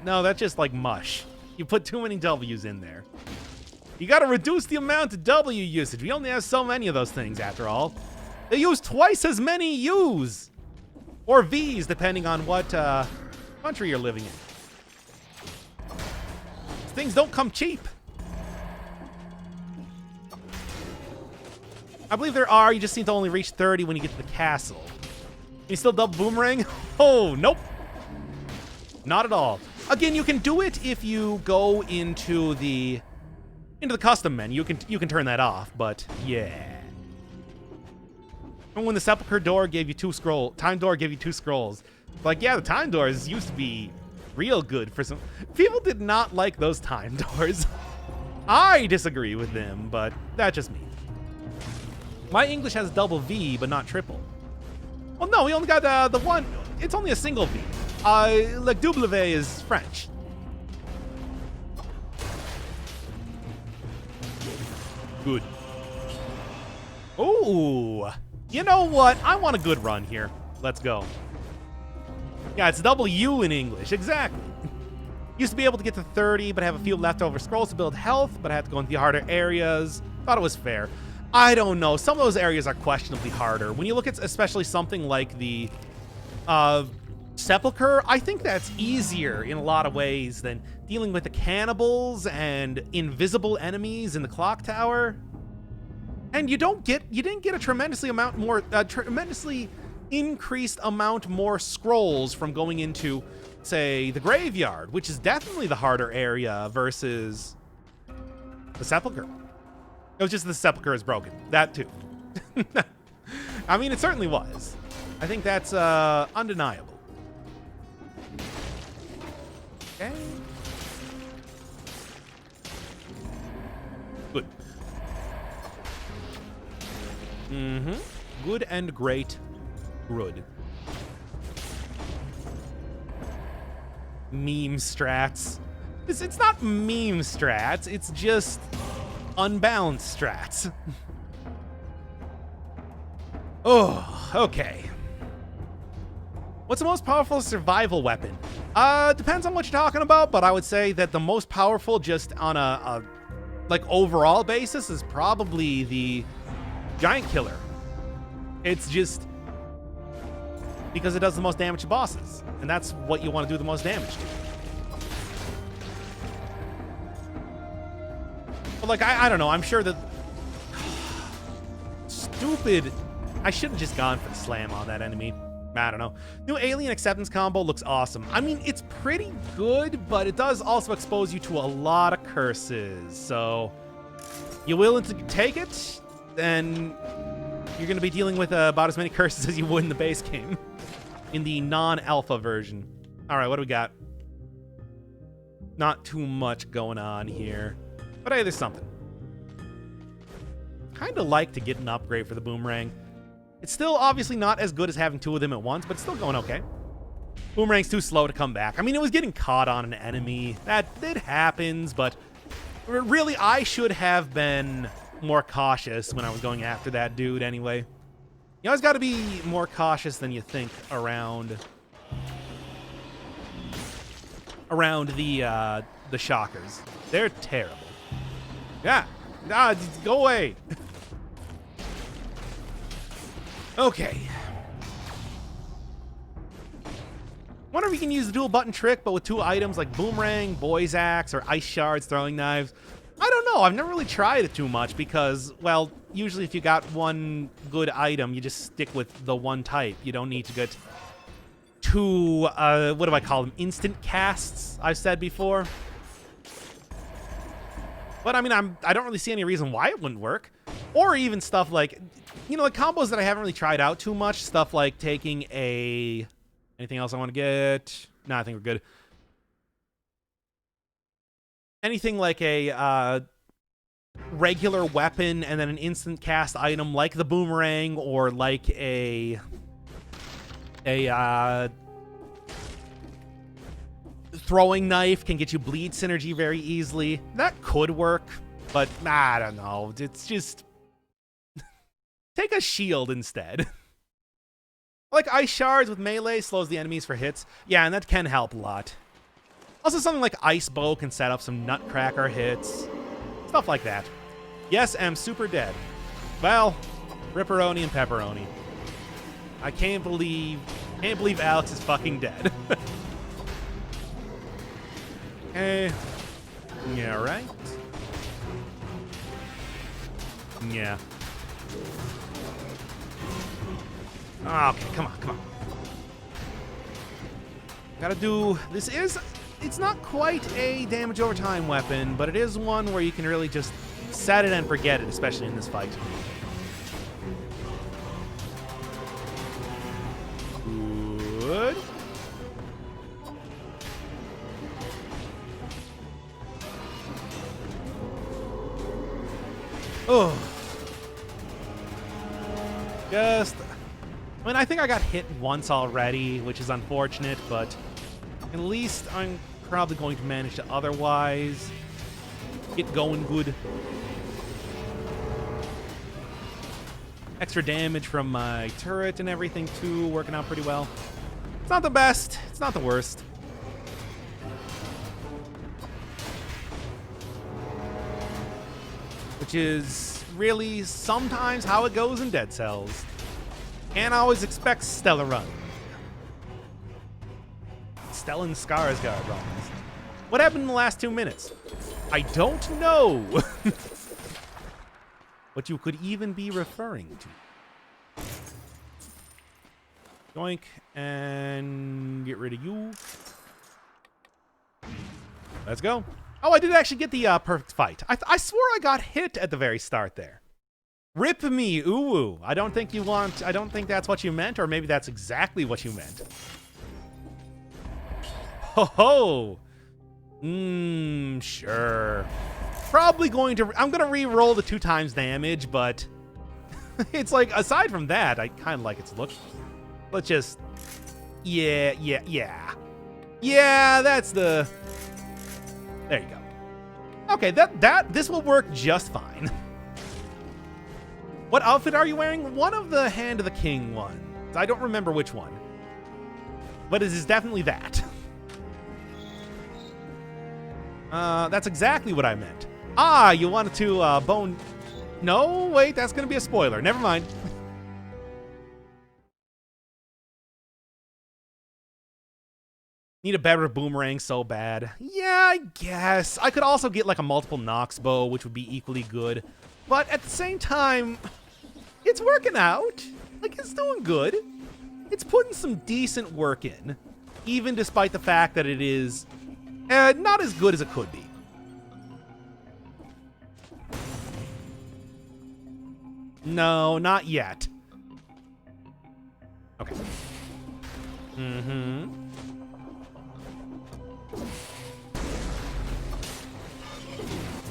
No, that's just like mush. You put too many W's in there. You gotta reduce the amount of W usage. We only have so many of those things, after all. They use twice as many U's. Or V's, depending on what country you're living in. Things don't come cheap. I believe there are, you just need to only reach 30 when you get to the castle. You still double boomerang? Oh, nope. Not at all. Again, you can do it if you go into the custom menu. You can turn that off, but yeah. And when the Sepulchre door gave you 2 scrolls, time door gave you 2 scrolls. Like, yeah, the time doors used to be real good for some people. Did not like those time doors. I disagree with them, but that's just me. My English has double V, but not triple. Well, no, we only got the one. It's only a single V. Like W is French. Good. Ooh. You know what? I want a good run here. Let's go. Yeah, it's double U in English. Exactly. Used to be able to get to 30, but have a few leftover scrolls to build health, but I had to go into the harder areas. Thought it was fair. I don't know. Some of those areas are questionably harder. When you look at especially something like the Sepulcher, I think that's easier in a lot of ways than dealing with the cannibals and invisible enemies in the clock tower. And you didn't get a tremendously increased amount more scrolls from going into, say, the graveyard, which is definitely the harder area versus the Sepulcher. It was just the Sepulcher is broken. That too. I mean, it certainly was. I think that's undeniable. Okay. Good. Good and great. Good. Meme strats. It's not meme strats, it's just unbalanced strats. Oh, okay. What's the most powerful survival weapon? Depends on what you're talking about, but I would say that the most powerful just on a like overall basis is probably the giant killer. It's just because it does the most damage to bosses, and that's what you want to do the most damage to. But like, I don't know, I'm sure that stupid, I should have just gone for the slam on that enemy. I don't know. New alien acceptance combo looks awesome. I mean, it's pretty good, but it does also expose you to a lot of curses. So, you willing to take it? Then you're going to be dealing with about as many curses as you would in the base game. In the non-alpha version. All right, what do we got? Not too much going on here. But hey, there's something. Kind of like to get an upgrade for the boomerang. It's still obviously not as good as having two of them at once, but it's still going okay. Boomerang's too slow to come back. I mean, it was getting caught on an enemy. That happens, but really, I should have been more cautious when I was going after that dude anyway. You always got to be more cautious than you think around the shockers. They're terrible. Yeah. Just go away. Okay. Wonder if we can use the dual button trick, but with two items like boomerang, boy's axe, or ice shards, throwing knives. I don't know. I've never really tried it too much because, well, usually if you got one good item, you just stick with the one type. You don't need to get two, what do I call them? Instant casts, I've said before. But I mean, I don't really see any reason why it wouldn't work. Or even stuff like, you know, like combos that I haven't really tried out too much. Stuff like taking a... Anything else I want to get? No, I think we're good. Anything like a regular weapon and then an instant cast item like the boomerang or like a throwing knife can get you bleed synergy very easily. That could work, but I don't know. It's just... Take a shield instead. Like ice shards with melee slows the enemies for hits. Yeah, and that can help a lot. Also, something like ice bow can set up some nutcracker hits. Stuff like that. Yes, I'm super dead. Well, ripperoni and pepperoni. I can't believe Alex is fucking dead. Hey. Yeah, right? Yeah. Okay, come on. Gotta do... It's not quite a damage over time weapon, but it is one where you can really just set it and forget it, especially in this fight. Good. Oh. Just... I mean, I think I got hit once already, which is unfortunate, but at least I'm probably going to manage to otherwise get going good. Extra damage from my turret and everything, too, working out pretty well. It's not the best. It's not the worst. Which is really sometimes how it goes in Dead Cells. Can't always expect stellar run. Stellan Skarsgård runs. What happened in the last 2 minutes? I don't know what you could even be referring to. Yoink, and get rid of you. Let's go. Oh, I did actually get the perfect fight. I swore I got hit at the very start there. Rip me, ooh. I don't think that's what you meant, or maybe that's exactly what you meant. Ho ho. Sure. Probably I'm gonna re-roll the 2 times damage, but it's like, aside from that, I kind of like its look. Let's just, yeah, that's the, there you go. Okay, this will work just fine. What outfit are you wearing? One of the Hand of the King ones. I don't remember which one, but it is definitely that. That's exactly what I meant. Ah, you wanted to bone. No, wait, that's gonna be a spoiler. Never mind. Need a better boomerang so bad. Yeah, I guess. I could also get like a multiple Nox bow, which would be equally good. But at the same time, it's working out. Like, it's doing good. It's putting some decent work in, even despite the fact that it is not as good as it could be. No, not yet. Okay.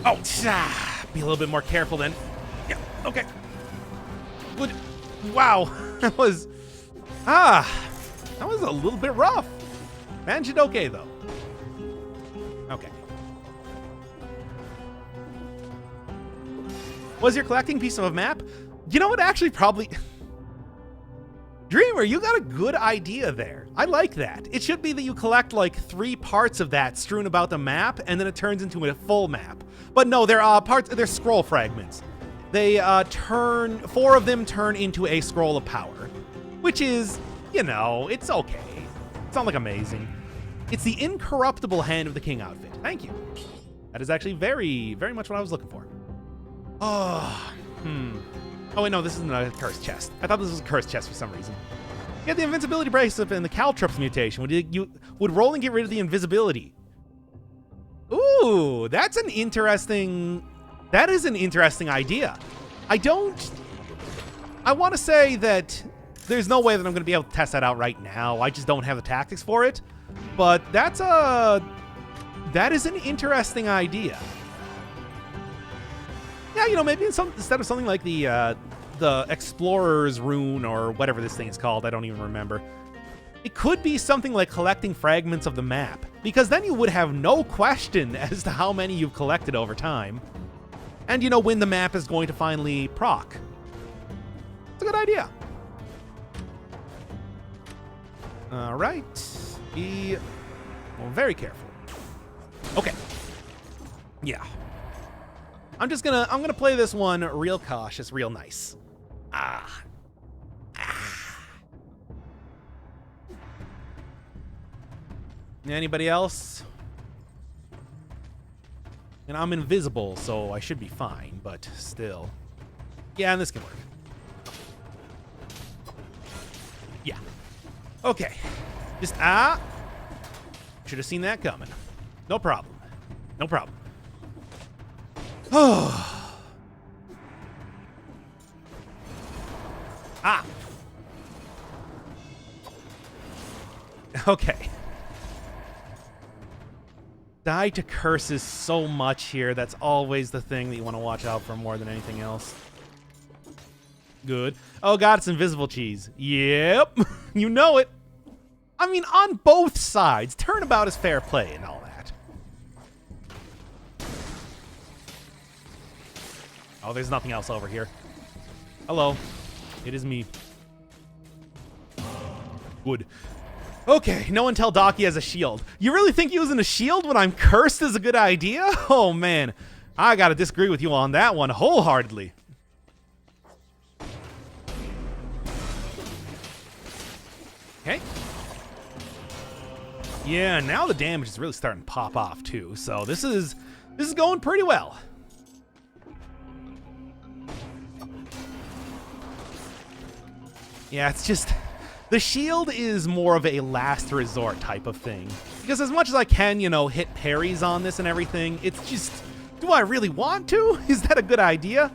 Oh, be a little bit more careful then. Yeah, okay. Good. Wow. That was a little bit rough. Managed it okay, though. Okay. Was your collecting piece of a map? You know what, actually, probably... Dreamer, you got a good idea there. I like that. It should be that you collect like 3 parts of that strewn about the map, and then it turns into a full map. But no, they're scroll fragments. They 4 of them turn into a scroll of power, which is, you know, it's okay. It's not like amazing. It's the incorruptible Hand of the King outfit. Thank you. That is actually very, very much what I was looking for. Oh, Oh, wait, no, this isn't a cursed chest. I thought this was a cursed chest for some reason. You had the invincibility bracelet and the Caltrops mutation. Would rolling get rid of the invisibility? Ooh, that is an interesting idea. I want to say that there's no way that I'm going to be able to test that out right now. I just don't have the tactics for it. But that is an interesting idea. Yeah, you know, maybe instead of something like the Explorer's Rune or whatever this thing is called, I don't even remember. It could be something like collecting fragments of the map, because then you would have no question as to how many you've collected over time. And, you know, when the map is going to finally proc. It's a good idea. All right. Be very careful. Okay. Yeah. I'm gonna play this one real cautious, real nice. Anybody else? And I'm invisible, so I should be fine, but still. Yeah, and this can work. Yeah. Okay. Just, should have seen that coming. No problem. No problem. Okay. Die to curses so much here. That's always the thing that you want to watch out for more than anything else. Good. Oh god, it's invisible cheese. Yep. You know it. I mean, on both sides. Turnabout is fair play and all that. Oh, there's nothing else over here. Hello. It is me. Good. Okay, no one tell Doc he has a shield. You really think using a shield when I'm cursed is a good idea? Oh, man. I gotta disagree with you on that one wholeheartedly. Okay. Yeah, now the damage is really starting to pop off too. So this is going pretty well. Yeah, it's just the shield is more of a last resort type of thing. Because as much as I can, you know, hit parries on this and everything, it's just, do I really want to? Is that a good idea?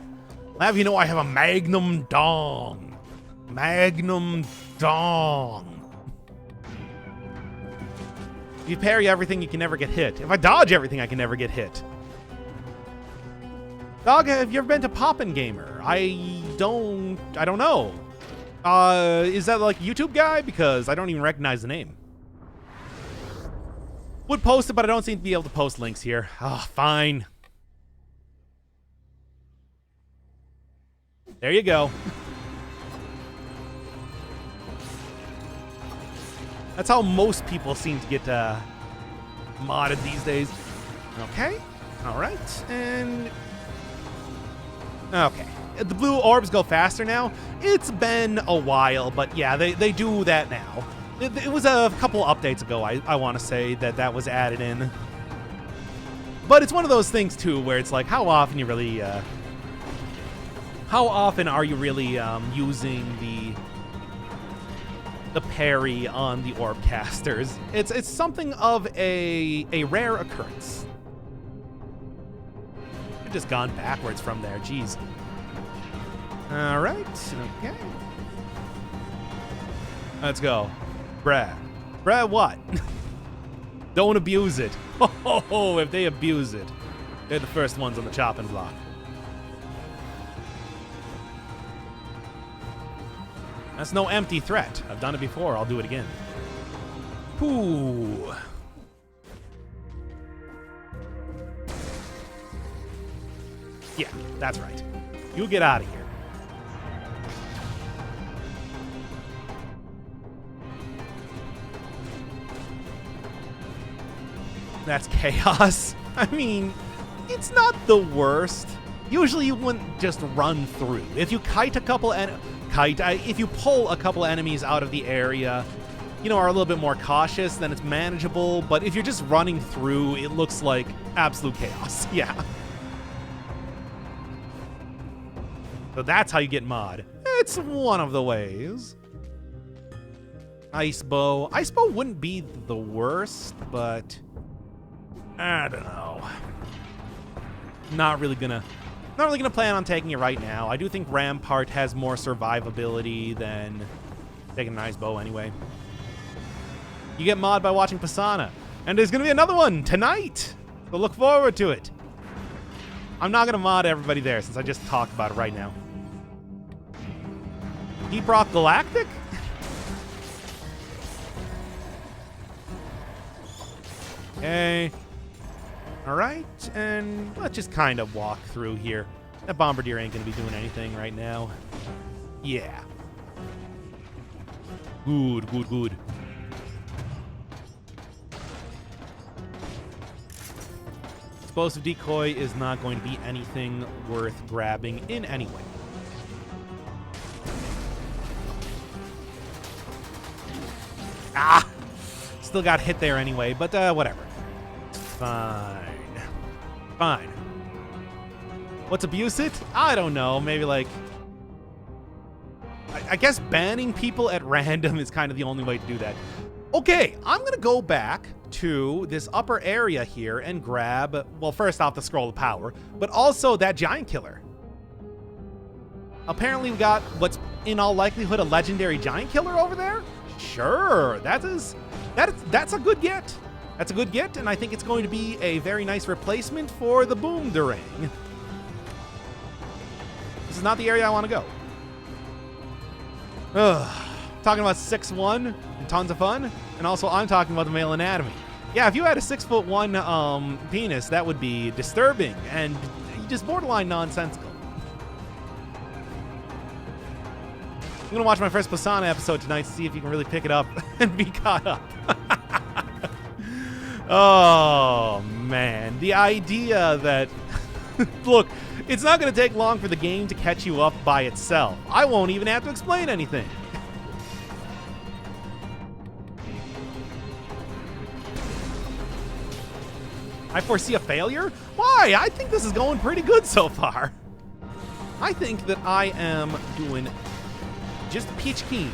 I'll have you know I have a Magnum Dong. Magnum Dong. If you parry everything, you can never get hit. If I dodge everything, I can never get hit. Dog, have you ever been to Poppin' Gamer? I don't know. Is that like a YouTube guy? Because I don't even recognize the name. Would post it, but I don't seem to be able to post links here. Oh, fine. There you go. That's how most people seem to get modded these days. Okay. All right. And... okay. The blue orbs go faster now. It's been a while, but yeah, they do that now. It was a couple updates ago, I want to say, that was added in. But it's one of those things, too, where it's like, how often you really... how often are you really using the parry on the orb casters? It's something of a rare occurrence. I've just gone backwards from there, jeez. All right, okay. Let's go. Bruh. Bruh, what? Don't abuse it. Oh, if they abuse it, they're the first ones on the chopping block. That's no empty threat. I've done it before. I'll do it again. Ooh. Yeah, that's right. You get out of here. That's chaos. I mean, it's not the worst. Usually you wouldn't just run through. If you kite a couple if you pull a couple enemies out of the area, you know, are a little bit more cautious, then it's manageable. But if you're just running through, it looks like absolute chaos. Yeah. So that's how you get mod. It's one of the ways. Ice bow. Ice bow wouldn't be the worst, but I don't know. Not really gonna plan on taking it right now. I do think Rampart has more survivability than taking an ice bow anyway. You get mod by watching Pisana. And there's gonna be another one tonight. So look forward to it. I'm not gonna mod everybody there since I just talked about it right now. Deep Rock Galactic? Okay. Alright, and let's just kind of walk through here. That Bombardier ain't gonna be doing anything right now. Yeah. Good, good, good. Explosive decoy is not going to be anything worth grabbing in any way. Ah! Still got hit there anyway, but whatever. Fine. Fine. What's abuse it? I don't know. Maybe like... I guess banning people at random is kind of the only way to do that. Okay, I'm going to go back to this upper area here and grab, well, first off, the Scroll of Power, but also that Giant Killer. Apparently we got what's in all likelihood a legendary Giant Killer over there? Sure, that's a good get. That's a good get, and I think it's going to be a very nice replacement for the Boomderang. This is not the area I want to go. Ugh. Talking about 6'1" and tons of fun, and also I'm talking about the male anatomy. Yeah, if you had a 6'1" penis, that would be disturbing and just borderline nonsensical. I'm gonna watch my first Pisana episode tonight to see if you can really pick it up and be caught up. Oh man, the idea that look, it's not gonna take long for the game to catch you up by itself. I won't even have to explain anything. I foresee a failure? Why? I think this is going pretty good so far. I think that I am doing just peach keen,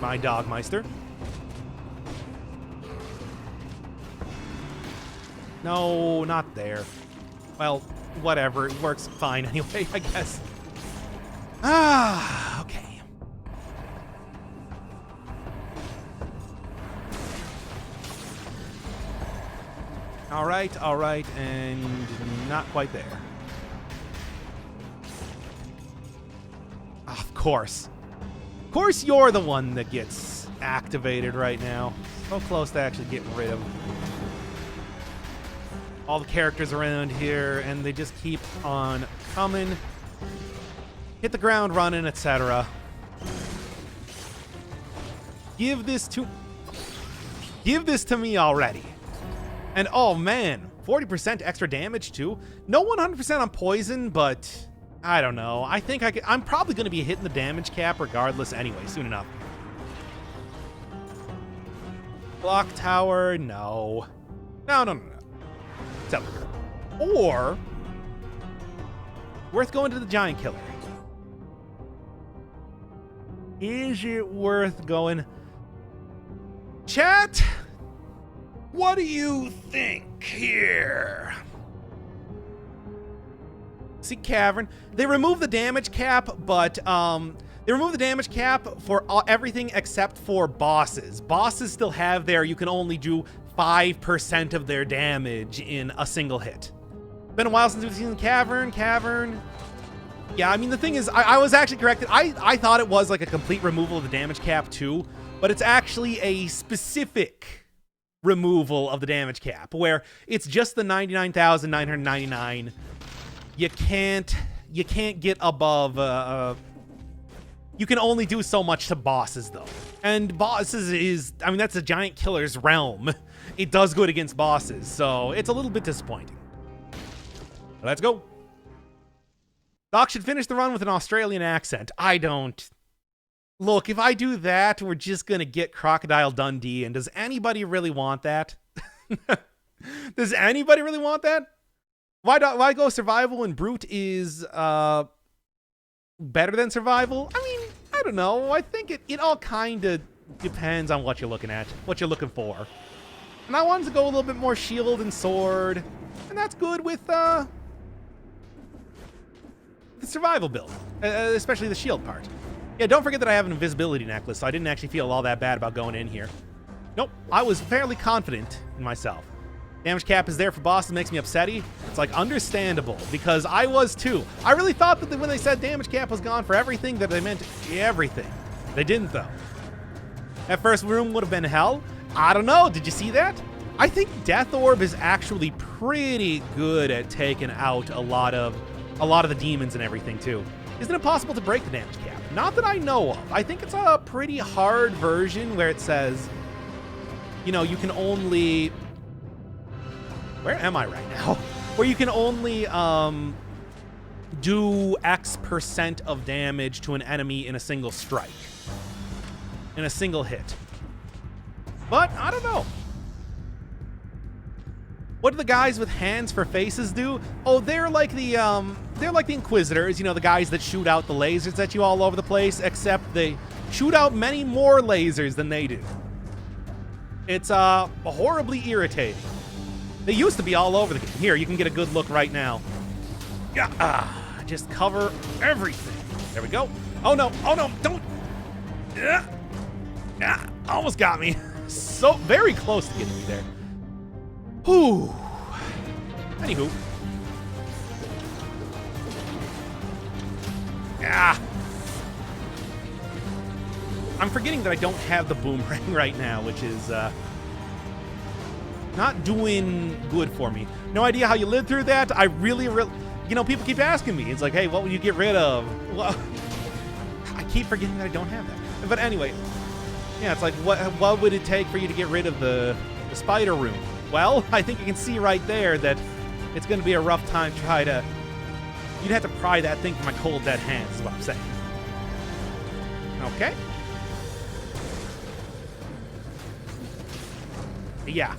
my Dogmeister. No, not there. Well, whatever. It works fine anyway, I guess. Ah, okay. All right, and not quite there. Of course. Of course you're the one that gets activated right now. So close to actually getting rid of all the characters around here, and they just keep on coming. Hit the ground running, etc. Give this to me already. And oh man, 40% extra damage too. No 100% on poison, but I don't know. I think I'm probably going to be hitting the damage cap regardless anyway, soon enough. Block tower, no. No. So, or worth going to the giant killer. Is it worth going? Chat, what do you think here? See, Cavern. They remove the damage cap, but they remove the damage cap for everything except for bosses. Bosses still have you can only do 5% of their damage in a single hit. Been a while since we've seen Cavern. Yeah, I mean, the thing is, I was actually corrected. I thought it was like a complete removal of the damage cap too, but it's actually a specific removal of the damage cap where it's just the 99,999. You can't get above, you can only do so much to bosses though. And bosses I mean, that's a giant killer's realm. It does good against bosses, so it's a little bit disappointing. Let's go. Doc should finish the run with an Australian accent. I don't. Look, if I do that, we're just going to get Crocodile Dundee, and does anybody really want that? Does anybody really want that? Why go survival when Brute is better than survival? I mean, I don't know. I think it all kind of depends on what you're looking at, what you're looking for. And I wanted to go a little bit more shield and sword, and that's good with the survival build, especially the shield part. Yeah, don't forget that I have an invisibility necklace, so I didn't actually feel all that bad about going in here. Nope, I was fairly confident in myself. Damage cap is there for bosses, makes me upsetty. It's like understandable, because I was too. I really thought that when they said damage cap was gone for everything, that they meant everything. They didn't though. That first room would have been hell. I don't know, did you see that? I think Death Orb is actually pretty good at taking out a lot of the demons and everything too. Isn't it possible to break the damage cap? Not that I know of. I think it's a pretty hard version where it says, you know, you can only... Where am I right now? Where you can only do X% of damage to an enemy in a single strike. In a single hit. But, I don't know. What do the guys with hands for faces do? Oh, they're like the Inquisitors, you know, the guys that shoot out the lasers at you all over the place, except they shoot out many more lasers than they do. It's horribly irritating. They used to be all over the game. Here, you can get a good look right now. Yeah, just cover everything. There we go. Oh no, don't. Almost got me. So very close to getting me there. Whew. Anywho. I'm forgetting that I don't have the boomerang right now, which is not doing good for me. No idea how you lived through that. I really, you know, people keep asking me. It's like, hey, what would you get rid of? Well, I keep forgetting that I don't have that. But anyway, yeah, it's like, what would it take for you to get rid of the spider room? Well, I think you can see right there that it's going to be a rough time to try to... You'd have to pry that thing from my cold, dead hands, is what I'm saying. Okay. Yeah.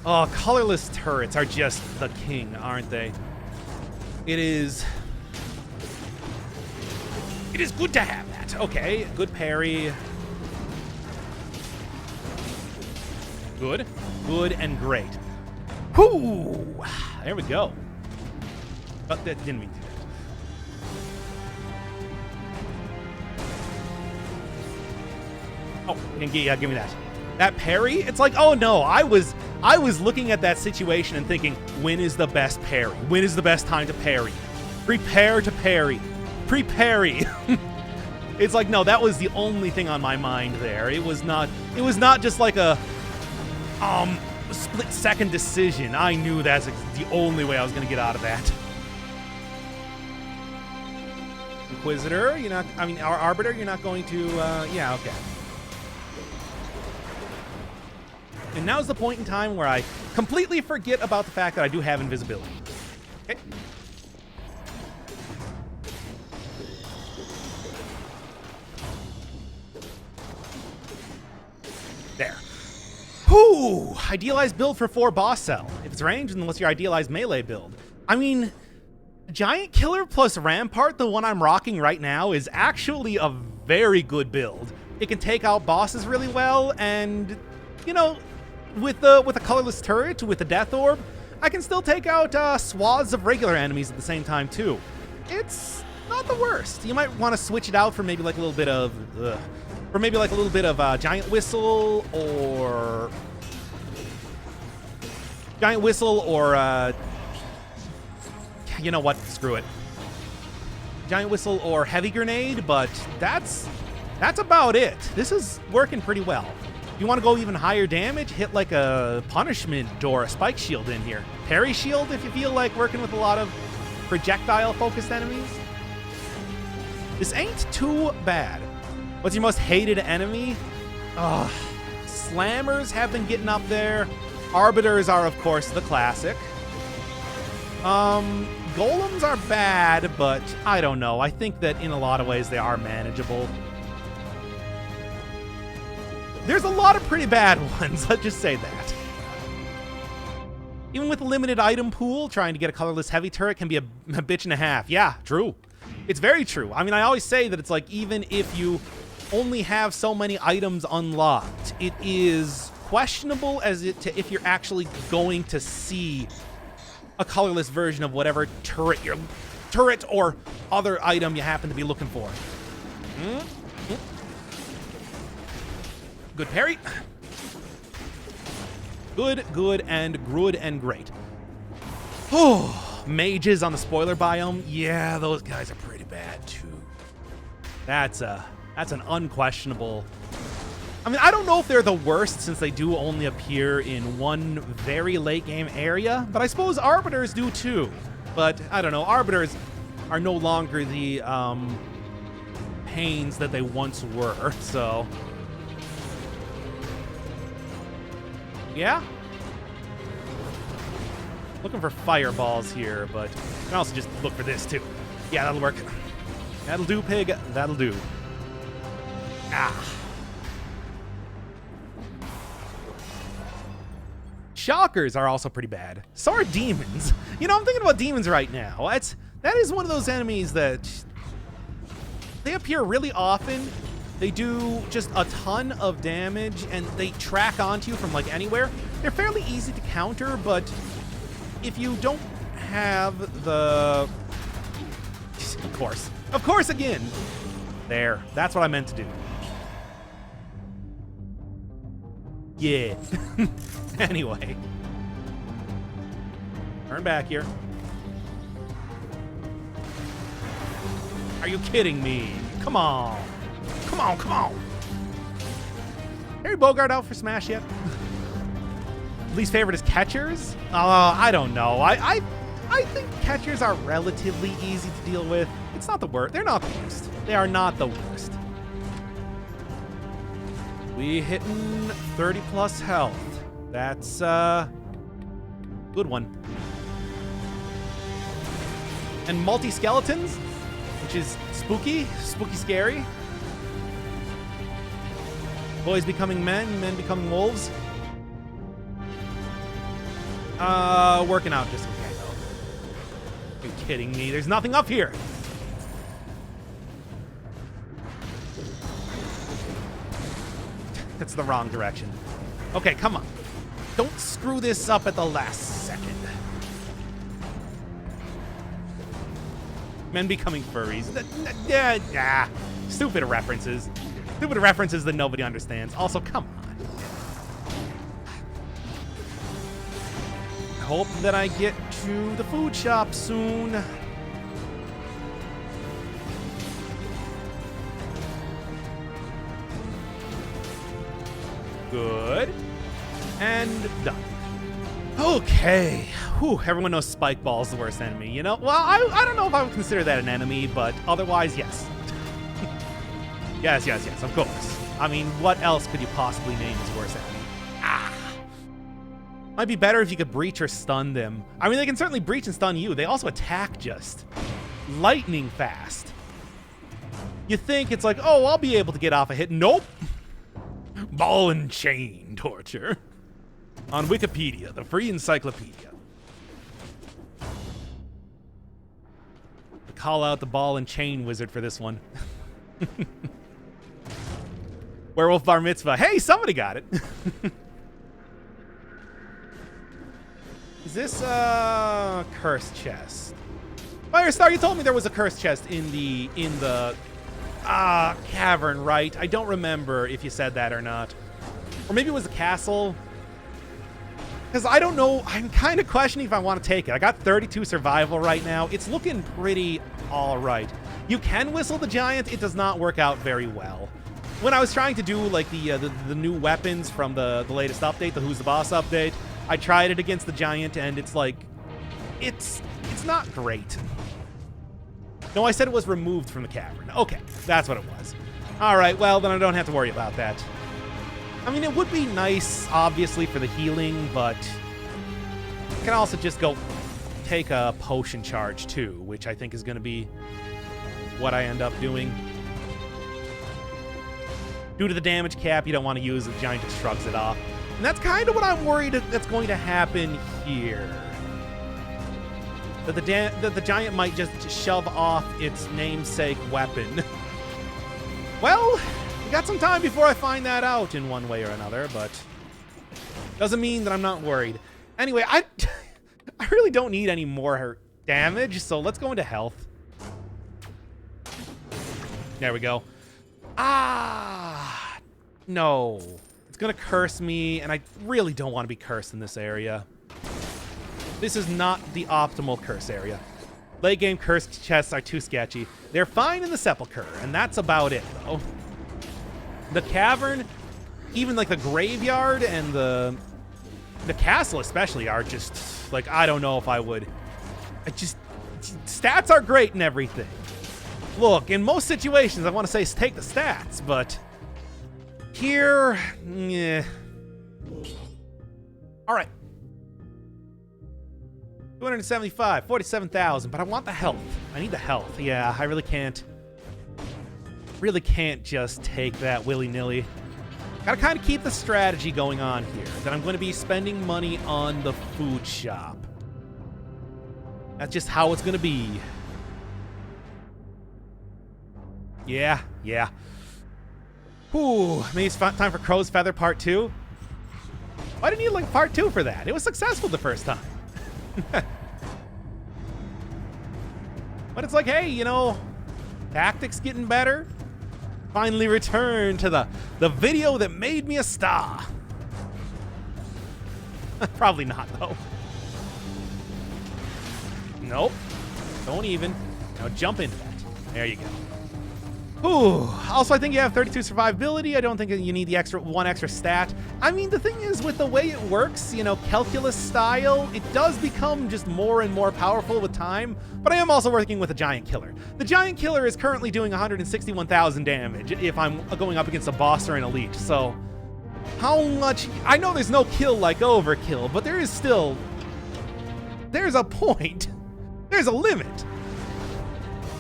Oh, colorless turrets are just the king, aren't they? It is good to have that. Okay, good parry. Good, good, and great. Whoo! There we go. Oh, that didn't mean to do that. Oh, yeah, give me that. That parry, it's like, oh no, I was looking at that situation and thinking, when is the best parry? When is the best time to parry? Prepare to parry. Pre-parry. It's like, no, that was the only thing on my mind there. It was not just like a split-second decision. I knew that's the only way I was gonna get out of that. Inquisitor, you're not, I mean, our Arbiter, you're not going to, yeah, okay. And now's the point in time where I completely forget about the fact that I do have invisibility. Okay. There. Whew! Idealized build for 4 boss cell. If it's ranged, then what's your idealized melee build? I mean, Giant Killer plus Rampart, the one I'm rocking right now, is actually a very good build. It can take out bosses really well, and, you know, with a colorless turret, with a death orb, I can still take out swaths of regular enemies at the same time too. It's not the worst. You might want to switch it out for maybe like a little bit of, Giant Whistle or you know what? Screw it. Giant Whistle or Heavy Grenade, but that's about it. This is working pretty well. If you want to go even higher damage, hit like a Punishment or a Spike Shield in here. Parry Shield if you feel like working with a lot of projectile-focused enemies. This ain't too bad. What's your most hated enemy? Ugh. Slammers have been getting up there. Arbiters are, of course, the classic. Golems are bad, but I don't know. I think that in a lot of ways they are manageable. There's a lot of pretty bad ones, let's just say that. Even with a limited item pool, trying to get a colorless heavy turret can be a bitch and a half. Yeah, true. It's very true. I mean, I always say that it's like, even if you only have so many items unlocked, it is questionable if you're actually going to see a colorless version of whatever turret or other item you happen to be looking for. Good parry. Good, and great. Oh, mages on the spoiler biome. Yeah, those guys are pretty bad too. That's an unquestionable. I mean, I don't know if they're the worst since they do only appear in one very late game area, but I suppose Arbiters do too. But I don't know, Arbiters are no longer the pains that they once were, so. Yeah? Looking for fireballs here, but I can also just look for this too. Yeah, that'll work. That'll do, pig. That'll do. Ah. Shockers are also pretty bad. So are demons. You know, I'm thinking about demons right now. That is one of those enemies that they appear really often. They do just a ton of damage, and they track onto you from like anywhere. They're fairly easy to counter, but if you don't have the... Of course again. There, that's what I meant to do. Yeah. Anyway. Turn back here. Are you kidding me? Come on. Come on. Harry Bogart out for Smash yet? Least favorite is catchers? I don't know. I think catchers are relatively easy to deal with. It's not the worst. They're not the worst. They are not the worst. We hitting 30 plus health. That's good one. And multi-skeletons, which is spooky scary. Boys becoming men, men becoming wolves. Working out just okay, though. Are you kidding me? There's nothing up here. That's the wrong direction. Okay, come on. Don't screw this up at the last second. Men becoming furries. Yeah. Stupid references. Stupid references that nobody understands. Also, come on. I hope that I get to the food shop soon. Good. And done. Okay. Whew, everyone knows Spike Ball's the worst enemy, you know? Well, I don't know if I would consider that an enemy, but otherwise, yes. yes, of course. I mean, what else could you possibly name as worst enemy? Might be better if you could breach or stun them. I mean, they can certainly breach and stun you. They also attack just lightning fast. You think it's like, oh, I'll be able to get off a hit. Nope. Ball and chain torture. On Wikipedia, the free encyclopedia. Call out the ball and chain wizard for this one. Werewolf Bar Mitzvah. Hey, somebody got it. Is this a cursed chest? Firestar, you told me there was a cursed chest in the cavern, right? I don't remember if you said that or not. Or maybe it was a castle. Because I don't know. I'm kind of questioning if I want to take it. I got 32 survival right now. It's looking pretty all right. You can whistle the giant. It does not work out very well. When I was trying to do like the new weapons from the latest update, the Who's the Boss update, I tried it against the giant, and it's like, it's not great. No, I said it was removed from the cavern. Okay, that's what it was. All right, well, then I don't have to worry about that. I mean, it would be nice, obviously, for the healing, but I can also just go take a potion charge, too, which I think is going to be what I end up doing. Due to the damage cap, you don't want to use it. The giant just shrugs it off. And that's kind of what I'm worried that's going to happen here. That the giant might just shove off its namesake weapon. Well, we got some time before I find that out in one way or another, but doesn't mean that I'm not worried. Anyway, I really don't need any more damage, so let's go into health. There we go. No. It's gonna curse me, and I really don't want to be cursed in this area. This is not the optimal curse area. Late game cursed chests are too sketchy. They're fine in the Sepulchre, and that's about it, though. The cavern, even like the graveyard and the castle especially are just, like, I don't know if I would. Stats are great and everything. Look, in most situations, I want to say take the stats, but here, yeah. All right. 275, 47,000, but I want the health. I need the health. Yeah, I really can't just take that willy-nilly. Gotta kind of keep the strategy going on here, that I'm going to be spending money on the food shop. That's just how it's going to be. Yeah. Whew, maybe it's time for Crow's Feather Part 2? Why didn't you like Part 2 for that? It was successful the first time. But it's like, hey, you know, tactics getting better. Finally returned to the video that made me a star. Probably not, though. Nope. Don't even. Now jump into that. There you go. Ooh. Also, I think you have 32 survivability. I don't think you need the one extra stat. I mean, the thing is, with the way it works, you know, calculus style, it does become just more and more powerful with time. But I am also working with a giant killer. The giant killer is currently doing 161,000 damage if I'm going up against a boss or an elite. So, how much? I know there's no kill like overkill, but there is still. There's a point. There's a limit.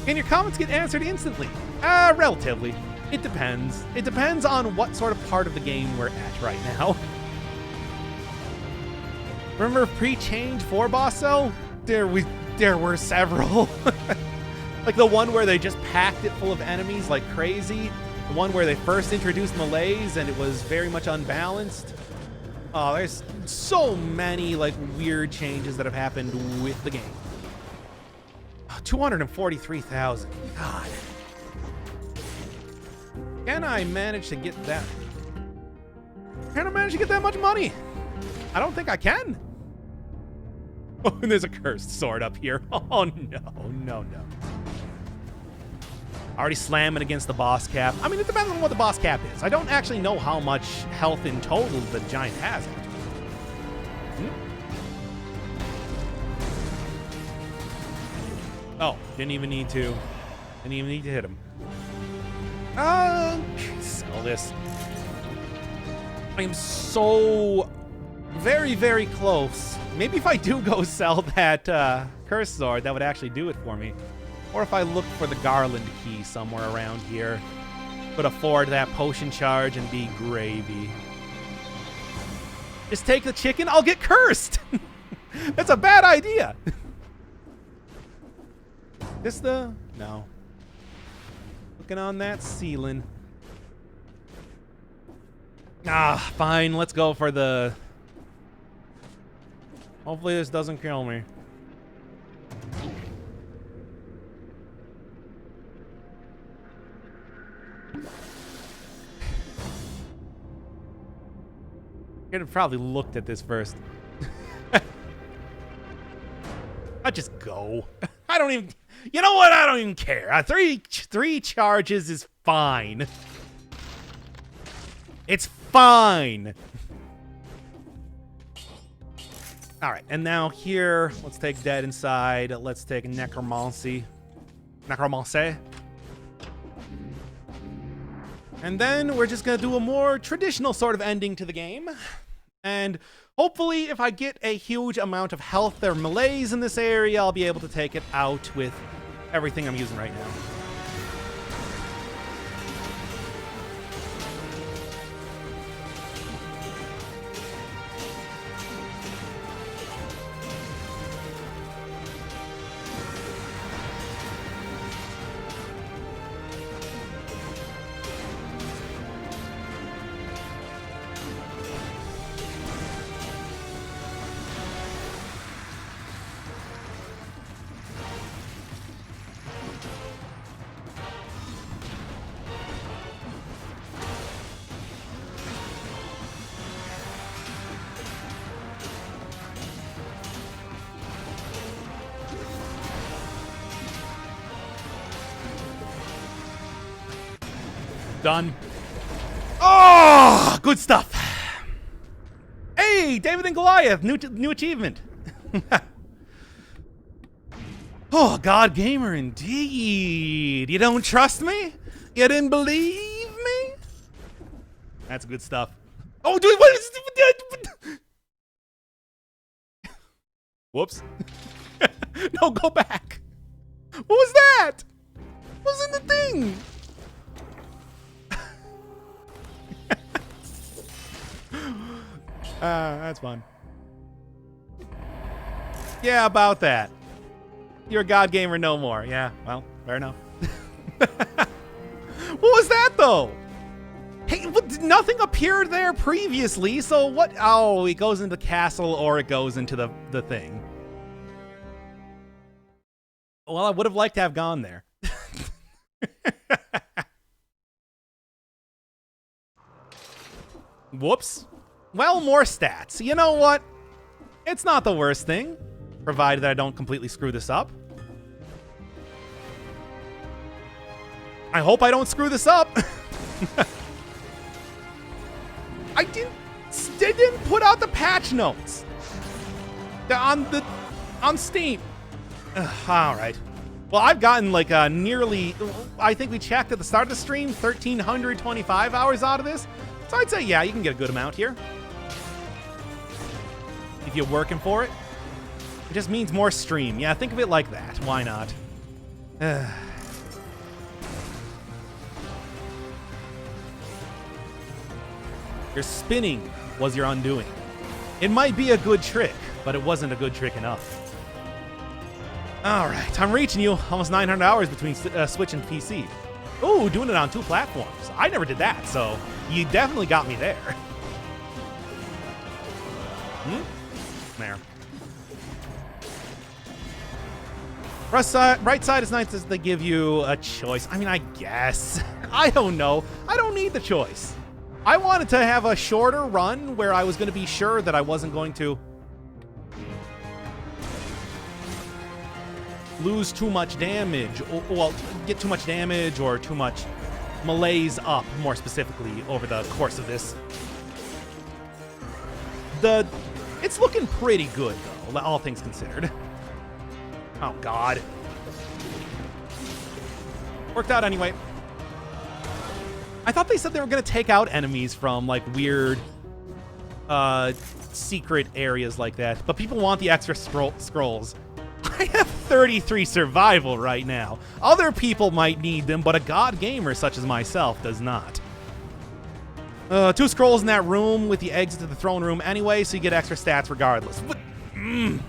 Can your comments get answered instantly? Relatively. It depends. It depends on what sort of part of the game we're at right now. Remember pre-change for boss cell? There were several. Like the one where they just packed it full of enemies like crazy. The one where they first introduced melees and it was very much unbalanced. Oh, there's so many like weird changes that have happened with the game. 243,000. God. Can I manage to get that? Can I manage to get that much money? I don't think I can. Oh, and there's a cursed sword up here. Oh, no. Already slamming against the boss cap. I mean, it depends on what the boss cap is. I don't actually know how much health in total the giant has. Oh, didn't even need to hit him. Sell this. I am so very, very close. Maybe if I do go sell that cursed sword, that would actually do it for me. Or if I look for the garland key somewhere around here, could afford that potion charge and be gravy. Just take the chicken, I'll get cursed. That's a bad idea. No. Looking on that ceiling. Ah, fine, let's go for the... Hopefully this doesn't kill me. Could have probably looked at this first. I'll just go. I don't even... You know what? I don't even care. Three charges is fine. It's fine. All right, and now here, let's take Dead Inside. Let's take Necromancy. And then we're just gonna do a more traditional sort of ending to the game. And hopefully, if I get a huge amount of health or melees in this area, I'll be able to take it out with everything I'm using right now. Done. Oh, good stuff. Hey, David and Goliath, new achievement. Oh, God Gamer indeed. You don't trust me? You didn't believe me? That's good stuff. Oh, dude, what is it? Whoops. No, go back. What was that? What was in the thing? That's fun. Yeah, about that. You're a God Gamer no more. Yeah, well, fair enough. What was that, though? Hey, nothing appeared there previously, so what? Oh, it goes into the castle or it goes into the thing. Well, I would have liked to have gone there. Whoops. Well, more stats. You know what? It's not the worst thing, provided that I don't completely screw this up. I hope I don't screw this up. I didn't put out the patch notes on Steam. All right. Well, I've gotten like nearly, I think we checked at the start of the stream, 1,325 hours out of this. So I'd say, yeah, you can get a good amount here. If you're working for it. It just means more stream. Yeah, think of it like that. Why not? Your spinning was your undoing. It might be a good trick, but it wasn't a good trick enough. All right, I'm reaching you. Almost 900 hours between Switch and PC. Ooh, doing it on 2 platforms. I never did that, so you definitely got me there. There. Right side is nice as they give you a choice. I mean, I guess. I don't know. I don't need the choice. I wanted to have a shorter run where I was going to be sure that I wasn't going to lose too much damage, or, well, get too much damage or too much malaise up, more specifically, over the course of this. It's looking pretty good, though, all things considered. Oh, God. Worked out anyway. I thought they said they were going to take out enemies from, like, weird, secret areas like that, but people want the extra scrolls. I have 33 survival right now. Other people might need them, but a god gamer such as myself does not. 2 scrolls in that room with the exit to the throne room anyway, so you get extra stats regardless. And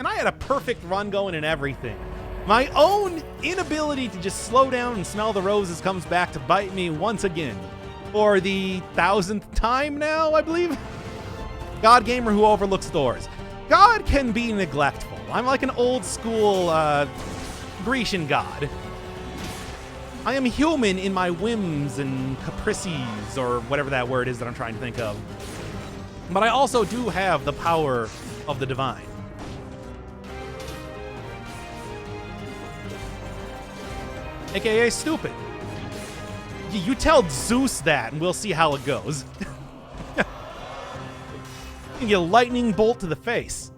I had a perfect run going and everything. My own inability to just slow down and smell the roses comes back to bite me once again. For the 1000th time now, I believe? God gamer who overlooks doors. God can be neglectful. I'm like an old school Grecian god. I am human in my whims and caprices, or whatever that word is that I'm trying to think of. But I also do have the power of the divine. AKA stupid. You tell Zeus that and we'll see how it goes. You get a lightning bolt to the face.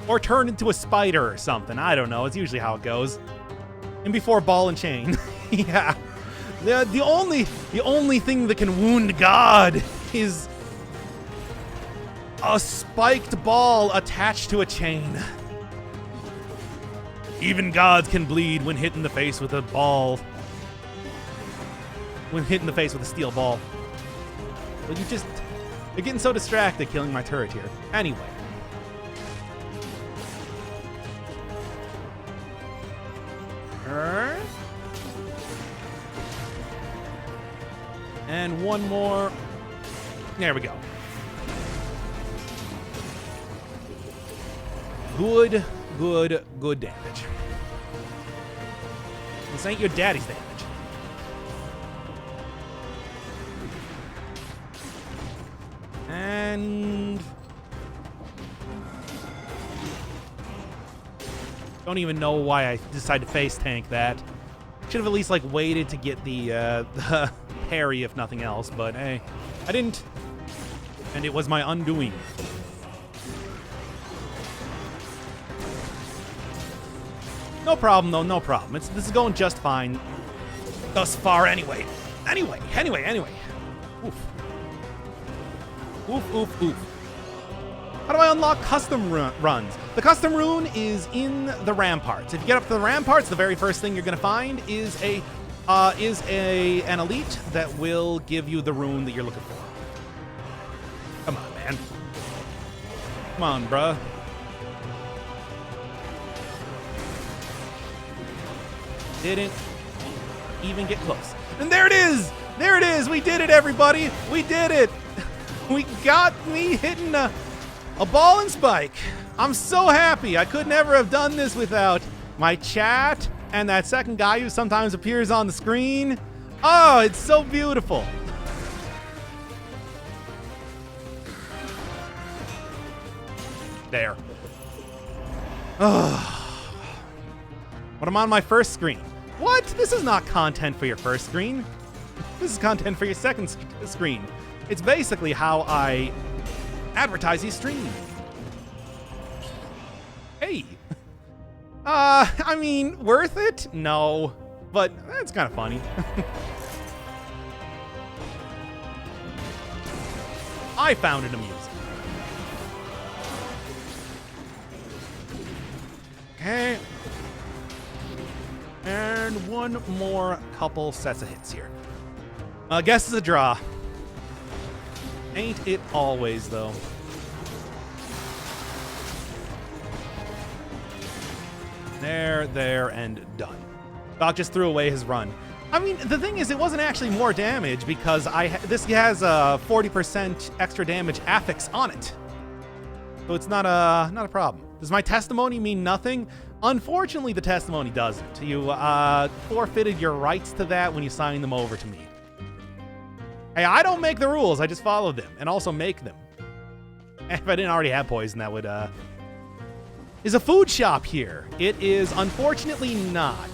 Or turn into a spider or something. I don't know. It's usually how it goes. And before ball and chain. Yeah. The only thing that can wound God is a spiked ball attached to a chain. Even gods can bleed when hit in the face with a ball. When hit in the face with a steel ball. But you're getting so distracted killing my turret here. Anyway. And one more. There we go. Good damage. This ain't your daddy's damage. And don't even know why I decided to face tank that. Should have at least like waited to get the parry if nothing else, but hey, I didn't. And it was my undoing. No problem, though, no problem. This is going just fine thus far anyway. Anyway. Oof. Oof. How do I unlock custom runs? The custom rune is in the ramparts. If you get up to the ramparts, the very first thing you're going to find is an elite that will give you the rune that you're looking for. Come on, man. Come on, bruh. Didn't even get close. And there it is! There it is! We did it, everybody! We did it! We got me hitting a ball and spike. I'm so happy. I could never have done this without my chat and that second guy who sometimes appears on the screen. Oh, it's so beautiful. There. Oh. When I'm on my first screen. What? This is not content for your first screen. This is content for your second screen. It's basically how I advertise these streams. Hey. I mean, worth it? No. But it's kind of funny. I found it amusing. Okay. And one more couple sets of hits here. Guess it's a draw. Ain't it always, though. There, and done. Doc just threw away his run. I mean, the thing is, it wasn't actually more damage because this has a 40% extra damage affix on it. So it's not a problem. Does my testimony mean nothing? Unfortunately, the testimony doesn't. You forfeited your rights to that when you signed them over to me. Hey, I don't make the rules. I just follow them and also make them. If I didn't already have poison, that would... Is a food shop here? It is unfortunately not.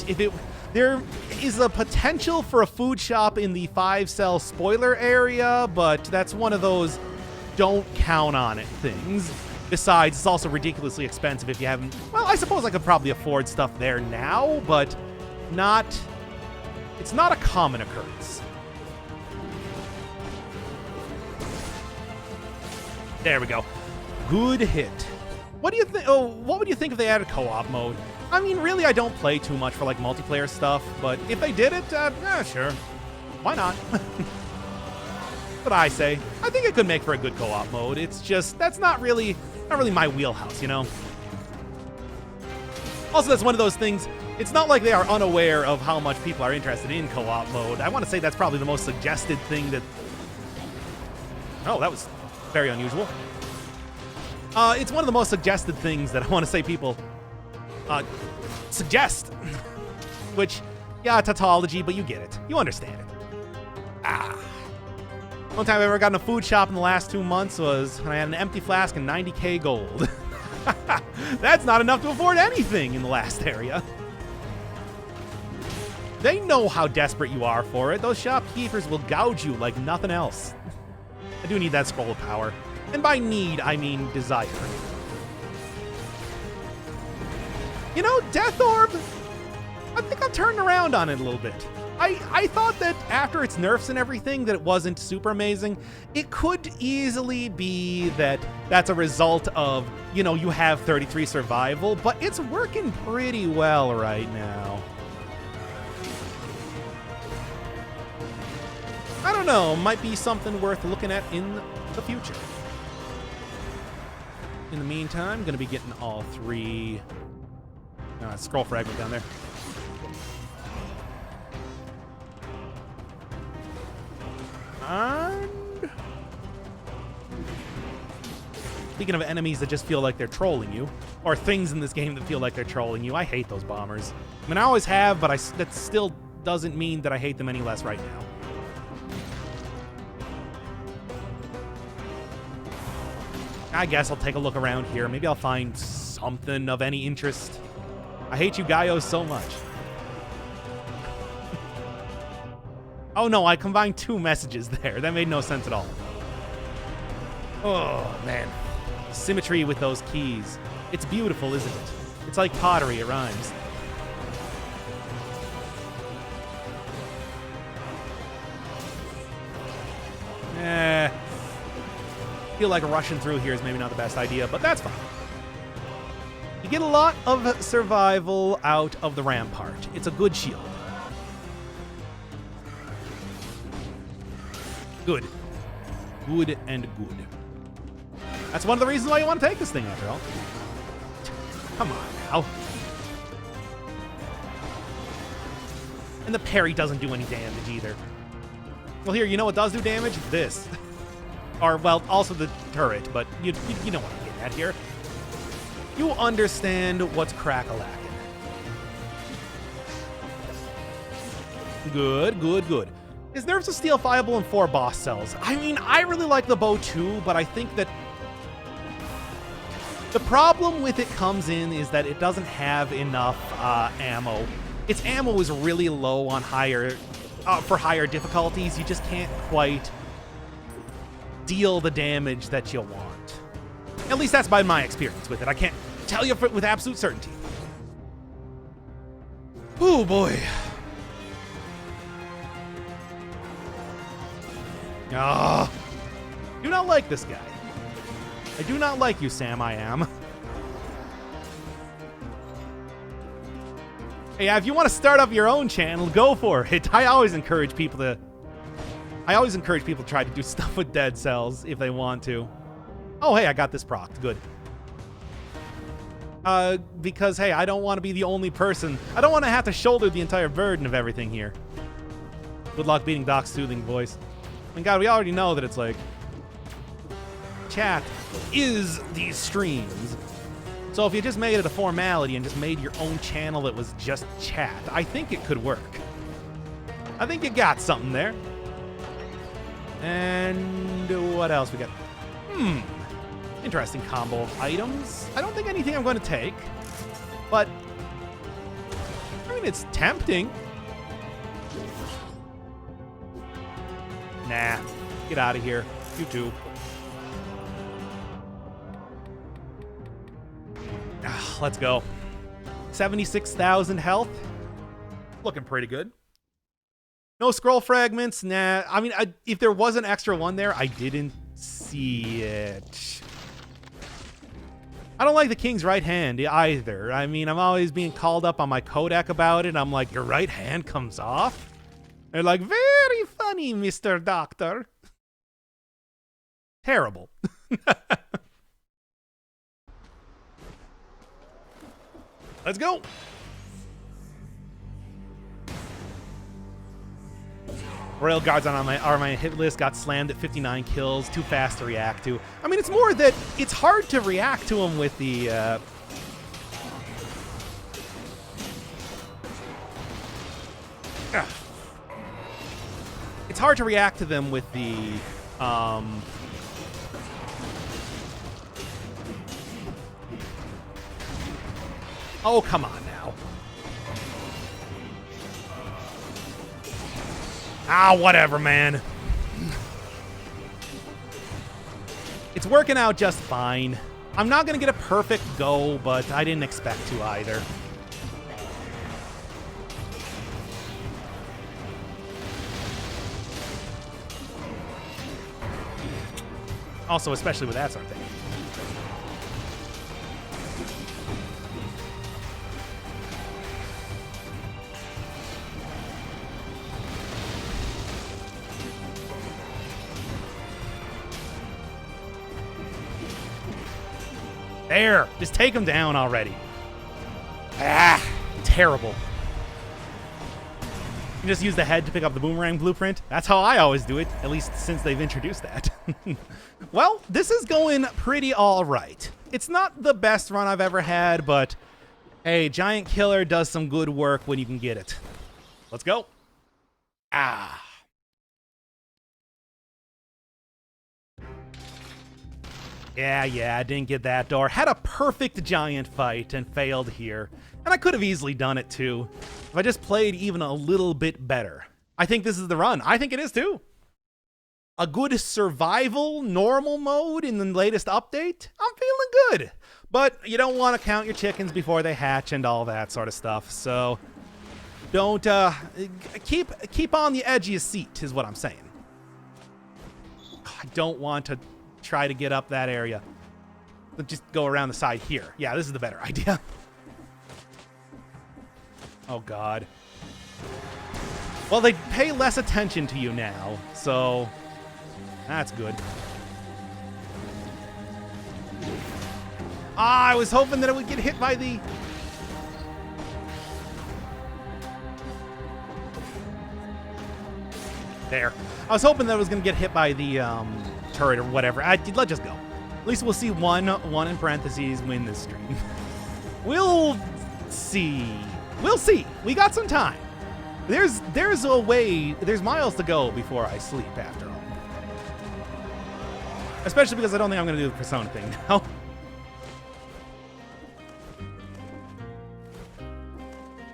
There is a potential for a food shop in the 5-cell spoiler area, but that's one of those don't count on it things. Besides, it's also ridiculously expensive if you haven't... Well, I suppose I could probably afford stuff there now, but it's not a common occurrence. There we go. Good hit. What do you think? Oh, what would you think if they added co-op mode? I mean, really, I don't play too much for like multiplayer stuff, but if they did it, sure. Why not? What I say. I think it could make for a good co-op mode. It's just that's not really my wheelhouse, you know. Also, that's one of those things. It's not like they are unaware of how much people are interested in co-op mode. I want to say that's probably the most suggested thing that... Oh, that was very unusual. It's one of the most suggested things that I want to say people suggest. Which, yeah, tautology, but you get it. You understand it. One time I ever got in a food shop in the last 2 months was when I had an empty flask and 90k gold. That's not enough to afford anything in the last area. They know how desperate you are for it. Those shopkeepers will gouge you like nothing else. I do need that scroll of power. And by need, I mean desire. You know, Death Orb, I think I've turned around on it a little bit. I thought that after its nerfs and everything that it wasn't super amazing. It could easily be that that's a result of, you know, you have 33 survival, but it's working pretty well right now. I don't know, might be something worth looking at in the future. In the meantime, I'm going to be getting all 3 scroll fragment down there. And speaking of enemies that just feel like they're trolling you, or things in this game that feel like they're trolling you, I hate those bombers. I mean, I always have, but that still doesn't mean that I hate them any less right now. I guess I'll take a look around here. Maybe I'll find something of any interest. I hate you Gaios so much. Oh no, I combined 2 messages there. That made no sense at all. Oh, man. Symmetry with those keys. It's beautiful, isn't it? It's like pottery, it rhymes. Feel like rushing through here is maybe not the best idea, but that's fine. You get a lot of survival out of the rampart. It's a good shield. Good. Good and good. That's one of the reasons why you want to take this thing, after all. Come on now. And the parry doesn't do any damage either. Well, here, you know what does do damage? This. Or, well, also the turret, but you know what I'm getting at here. You understand what's crack-a-lackin'. Good, good, good. Is Nerves of Steel viable in 4 boss cells? I mean, I really like the bow too, but I think that the problem with it comes in is that it doesn't have enough ammo. Its ammo is really low on for higher difficulties. You just can't quite deal the damage that you want. At least that's by my experience with it. I can't tell you with absolute certainty. Oh boy. Ah, do not like this guy. I do not like you, Sam. I am. Hey, if you want to start up your own channel, go for it. I always encourage people to I always encourage people to try to do stuff with dead cells if they want to. Oh, hey, I got this procced. Good. Because, hey, I don't want to be the only person. I don't want to have to shoulder the entire burden of everything here. Good luck beating Doc's soothing voice. I mean, God, we already know that it's like... chat is these streams. So if you just made it a formality and just made your own channel that was just chat, I think it could work. I think you got something there. And what else we got? Interesting combo of items. I don't think anything I'm going to take, but I mean, it's tempting. Nah, get out of here. You too. Let's go. 76,000 health. Looking pretty good. No scroll fragments. Nah. I mean, if there was an extra one there, I didn't see it. I don't like the king's right hand either. I mean, I'm always being called up on my Kodak about it. I'm like, your right hand comes off? They're like, very funny, Mr. Doctor. Terrible. Let's go. Royal Guards on my hit list got slammed at 59 kills. Too fast to react to. I mean, it's more that it's hard to react to them with the... It's hard to react to them with the... Oh, come on now. Ah, whatever, man. It's working out just fine. I'm not going to get a perfect go, but I didn't expect to either. Also, especially with that sort of thing. There! Just take him down already. Ah! Terrible. You just use the head to pick up the boomerang blueprint. That's how I always do it, at least since they've introduced that. Well, this is going pretty all right. It's not the best run I've ever had, but hey, Giant Killer does some good work when you can get it. Let's go. Ah. Yeah, I didn't get that door. Had a perfect giant fight and failed here. And I could have easily done it too, if I just played even a little bit better. I think this is the run. I think it is too. A good survival normal mode in the latest update? I'm feeling good. But you don't want to count your chickens before they hatch and all that sort of stuff. So don't keep on the edge of your seat is what I'm saying. I don't want to try to get up that area. Let's just go around the side here. Yeah, this is the better idea. Oh, God. Well, they pay less attention to you now, so that's good. Ah, I was hoping that it would get hit by the... There. I was hoping that it was going to get hit by the turret or whatever. Let's just go. At least we'll see one in parentheses win this stream. We'll see. We'll see. We got some time. There's a way, there's miles to go before I sleep after all. Especially because I don't think I'm going to do the Persona thing now.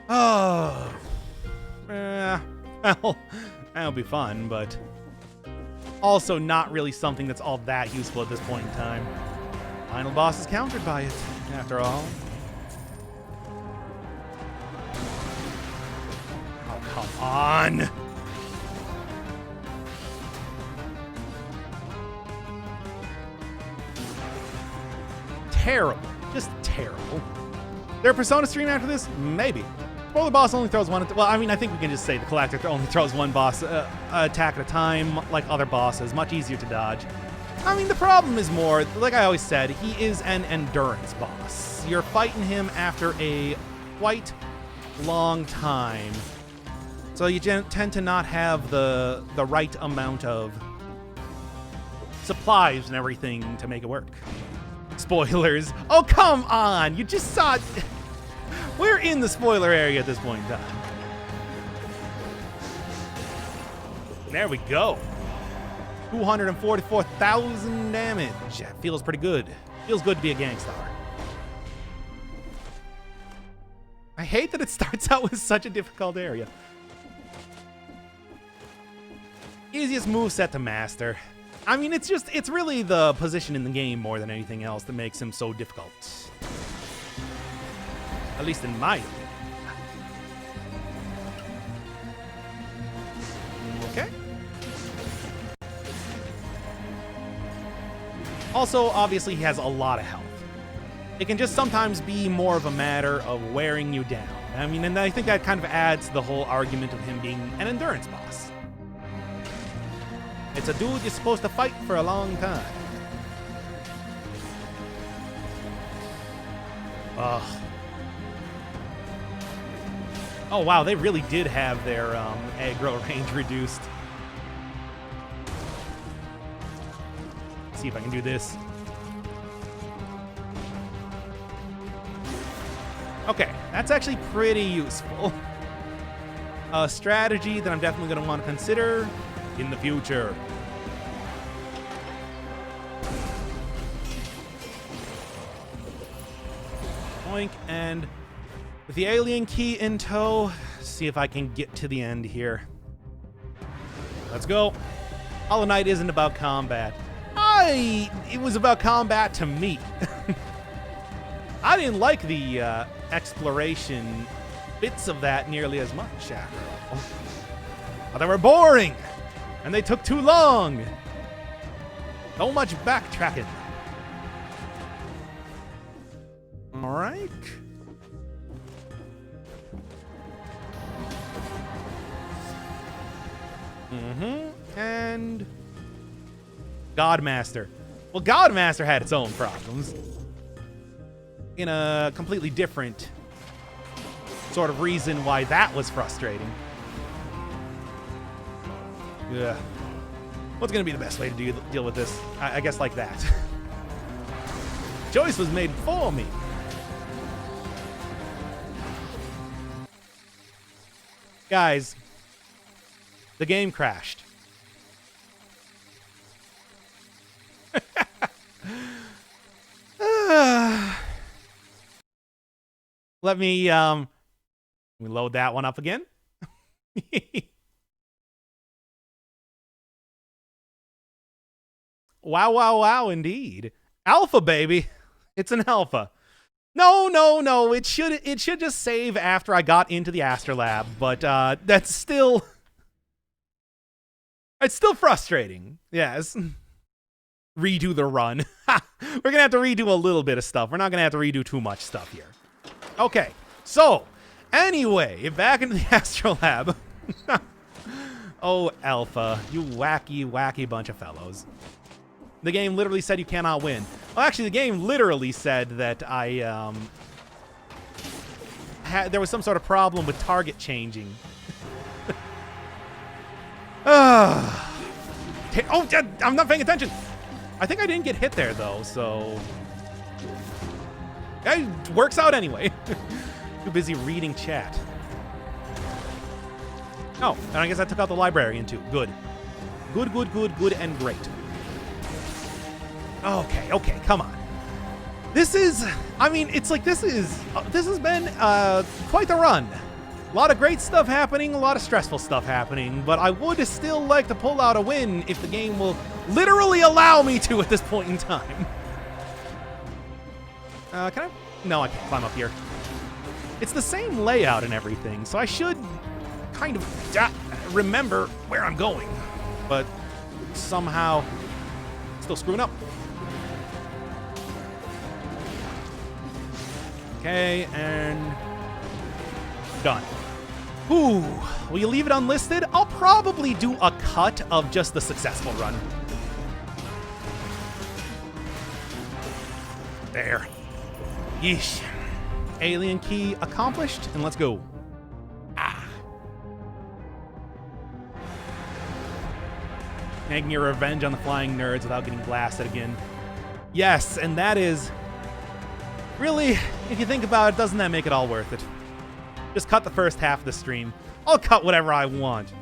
Oh. Well, that'll be fun, but also not really something that's all that useful at this point in time. Final boss is countered by it, after all. Oh, come on! Terrible. Just terrible. There a Persona stream after this? Maybe. Spoiler boss only throws one. Well, I mean, I think we can just say the collector only throws one boss attack at a time, like other bosses. Much easier to dodge. I mean, the problem is more, like I always said, he is an endurance boss. You're fighting him after a quite long time, so you tend to not have the right amount of supplies and everything to make it work. Spoilers. Oh, come on! You just saw it. We're in the spoiler area at this point in time. There we go. 244,000 damage. Feels pretty good. Feels good to be a gangstar. I hate that it starts out with such a difficult area. Easiest moveset to master. I mean, it's really the position in the game more than anything else that makes him so difficult. At least in my opinion. Okay. Also, obviously, he has a lot of health. It can just sometimes be more of a matter of wearing you down. I mean, and I think that kind of adds the whole argument of him being an endurance boss. It's a dude you're supposed to fight for a long time. Ugh. Oh, wow, they really did have their aggro range reduced. Let's see if I can do this. Okay, that's actually pretty useful. A strategy that I'm definitely going to want to consider in the future. Boink, and with the alien key in tow, see if I can get to the end here. Let's go. Hollow Knight isn't about combat. It was about combat to me. I didn't like the exploration bits of that nearly as much after all. But they were boring, and they took too long. So much backtracking. All right. And Godmaster. Well, Godmaster had its own problems in a completely different sort of reason why that was frustrating. Yeah. What's going to be the best way to deal with this? I guess like that. Choice was made for me. Guys, the game crashed. Let me load that one up again. Wow, wow, wow, indeed. Alpha, baby. It's an alpha. No. It should just save after I got into the Astrolab, but that's still it's still frustrating. Yes. Redo the run. We're gonna have to redo a little bit of stuff. We're not gonna have to redo too much stuff here. Okay, so anyway, back into the Astrolab. Oh, Alpha, you wacky bunch of fellows. The game literally said you cannot win. Well, actually, the game literally said that there was some sort of problem with target changing. Oh, I'm not paying attention. I think I didn't get hit there, though, so it works out anyway. Too busy reading chat. Oh, and I guess I took out the librarian, too. Good, and great. Okay, come on. This is, I mean, it's like this has been quite the run. A lot of great stuff happening, a lot of stressful stuff happening, but I would still like to pull out a win if the game will literally allow me to at this point in time. Can I? No, I can't climb up here. It's the same layout and everything, so I should kind of remember where I'm going, but somehow still screwing up. Okay, and Done. Ooh, will you leave it unlisted? I'll probably do a cut of just the successful run. There. Yeesh. Alien key accomplished, and let's go. Ah. Taking your revenge on the flying nerds without getting blasted again. Yes, and that is... Really, if you think about it, doesn't that make it all worth it? Just cut the first half of the stream. I'll cut whatever I want.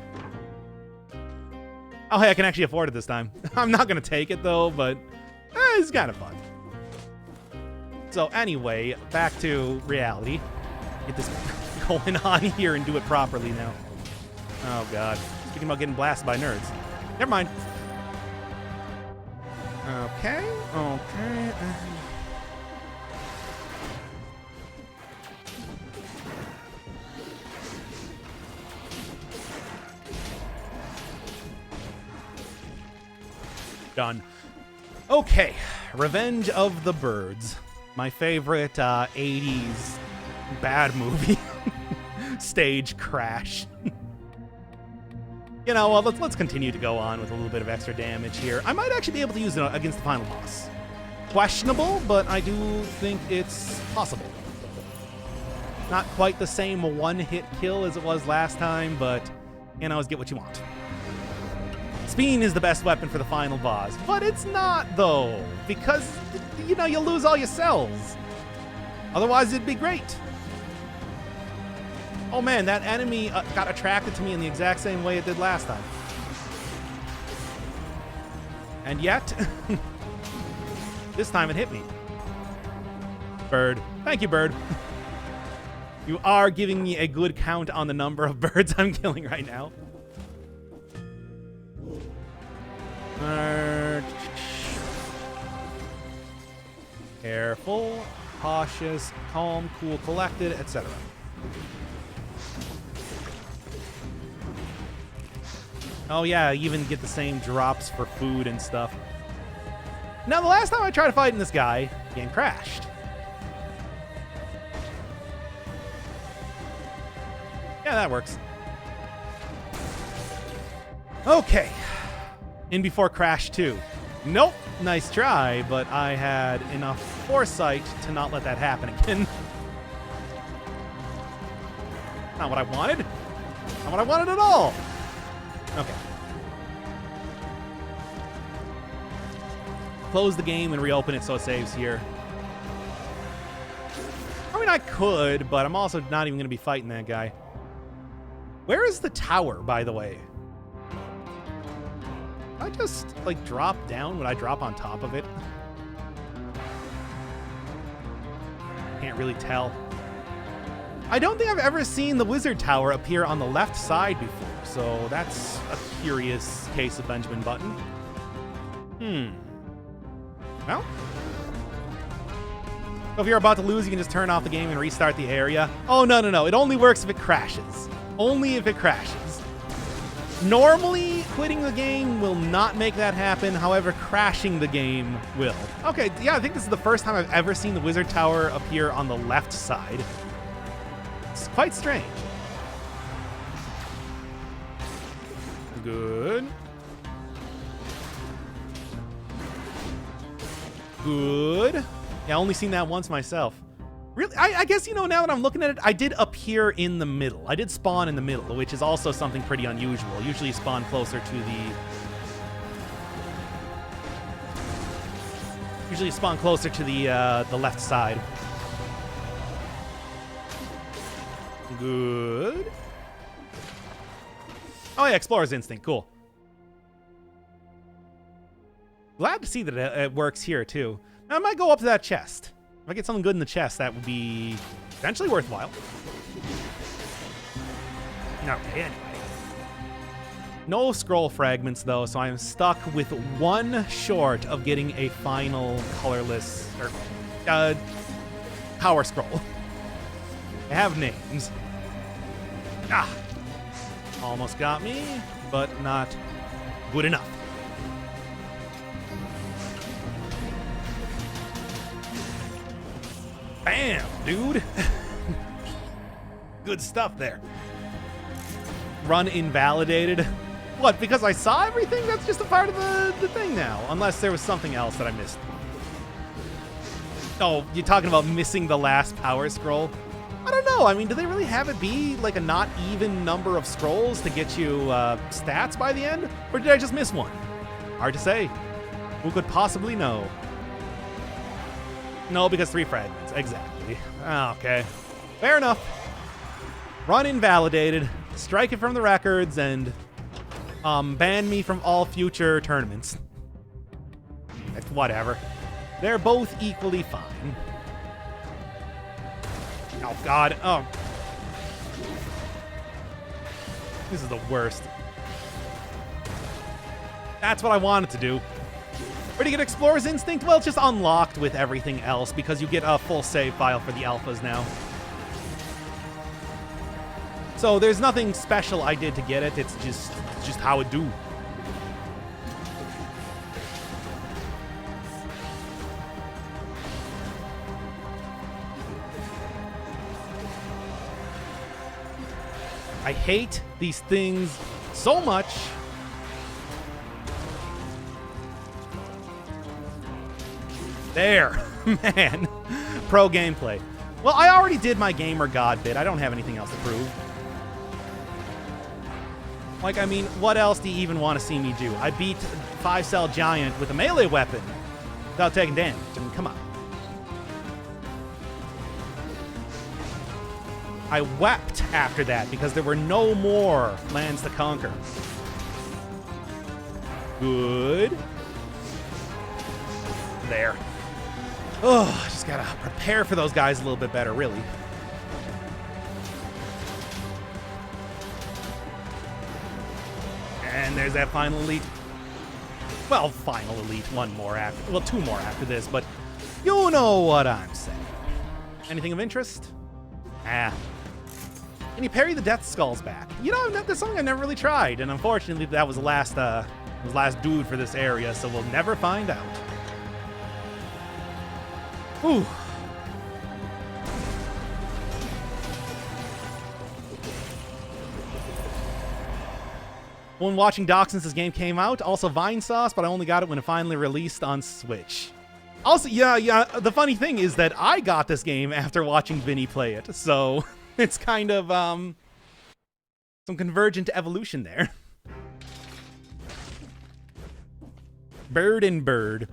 Oh, hey, I can actually afford it this time. I'm not going to take it, though, but it's kind of fun. So anyway, back to reality. Get this going on here and do it properly now. Oh, God. Speaking about getting blasted by nerds. Never mind. Okay. Done. Okay, Revenge of the Birds. My favorite 80s bad movie. Stage crash. You know, well, let's continue to go on with a little bit of extra damage here. I might actually be able to use it against the final boss. Questionable, but I do think it's possible. Not quite the same one-hit kill as it was last time, but you know, always get what you want. Speen is the best weapon for the final boss, but it's not, though, because, you know, you'll lose all your cells. Otherwise, it'd be great. Oh, man, that enemy got attracted to me in the exact same way it did last time. And yet, this time it hit me. Bird. Thank you, Bird. You are giving me a good count on the number of birds I'm killing right now. Careful, cautious, calm, cool, collected, etc. Oh yeah, you even get the same drops for food and stuff. Now, the last time I tried fighting this guy, the game crashed. Yeah, that works. Okay. In before Crash 2. Nope. Nice try, but I had enough foresight to not let that happen again. Not what I wanted. Not what I wanted at all. Okay. Close the game and reopen it so it saves here. I mean, I could, but I'm also not even going to be fighting that guy. Where is the tower, by the way? I just, like, drop down when I drop on top of it? Can't really tell. I don't think I've ever seen the wizard tower appear on the left side before, so that's a curious case of Benjamin Button. Well. So if you're about to lose, you can just turn off the game and restart the area. Oh, no. It only works if it crashes. Only if it crashes. Normally, quitting the game will not make that happen. However, crashing the game will. Okay, yeah, I think this is the first time I've ever seen the wizard tower appear on the left side. It's quite strange. Good. Good. Yeah, only seen that once myself. Really, I guess, you know, now that I'm looking at it, I did appear in the middle. I did spawn in the middle, which is also something pretty unusual. Usually you spawn closer to the... left side. Good. Oh yeah, Explorer's Instinct, cool. Glad to see that it works here, too. Now, I might go up to that chest. If I get something good in the chest, that would be potentially worthwhile. Okay, anyway. No scroll fragments, though, so I'm stuck with one short of getting a final colorless, or, power scroll. They have names. Ah! Almost got me, but not good enough. Bam, dude. Good stuff there. Run invalidated. What, because I saw everything? That's just a part of the thing now. Unless there was something else that I missed. Oh, you're talking about missing the last power scroll? I don't know. I mean, do they really have it be like a not even number of scrolls to get you stats by the end? Or did I just miss one? Hard to say. Who could possibly know? No, because 3 fragments. Exactly. Okay. Fair enough. Run invalidated. Strike it from the records and ban me from all future tournaments. It's whatever. They're both equally fine. Oh, God. Oh. This is the worst. That's what I wanted to do. Where do you get Explorer's Instinct? Well, it's just unlocked with everything else because you get a full save file for the alphas now. So there's nothing special I did to get it. It's just how it do. I hate these things so much. There, man. Pro gameplay. Well, I already did my Gamer God bit. I don't have anything else to prove. Like, I mean, what else do you even want to see me do? I beat 5-cell Giant with a melee weapon without taking damage. I mean, come on. I wept after that because there were no more lands to conquer. Good. There. Oh, just gotta prepare for those guys a little bit better, really. And there's that final elite. Well, final elite. One more after. Well, 2 more after this, but you know what I'm saying. Anything of interest? Ah. Can you parry the Death Skulls back? You know, that's something I never really tried, and unfortunately, that was the last dude for this area, so we'll never find out. Whew. When watching Doc since this game came out, also Vine Sauce, but I only got it when it finally released on Switch. Also, yeah, the funny thing is that I got this game after watching Vinny play it, so it's kind of, some convergent evolution there. Bird and bird.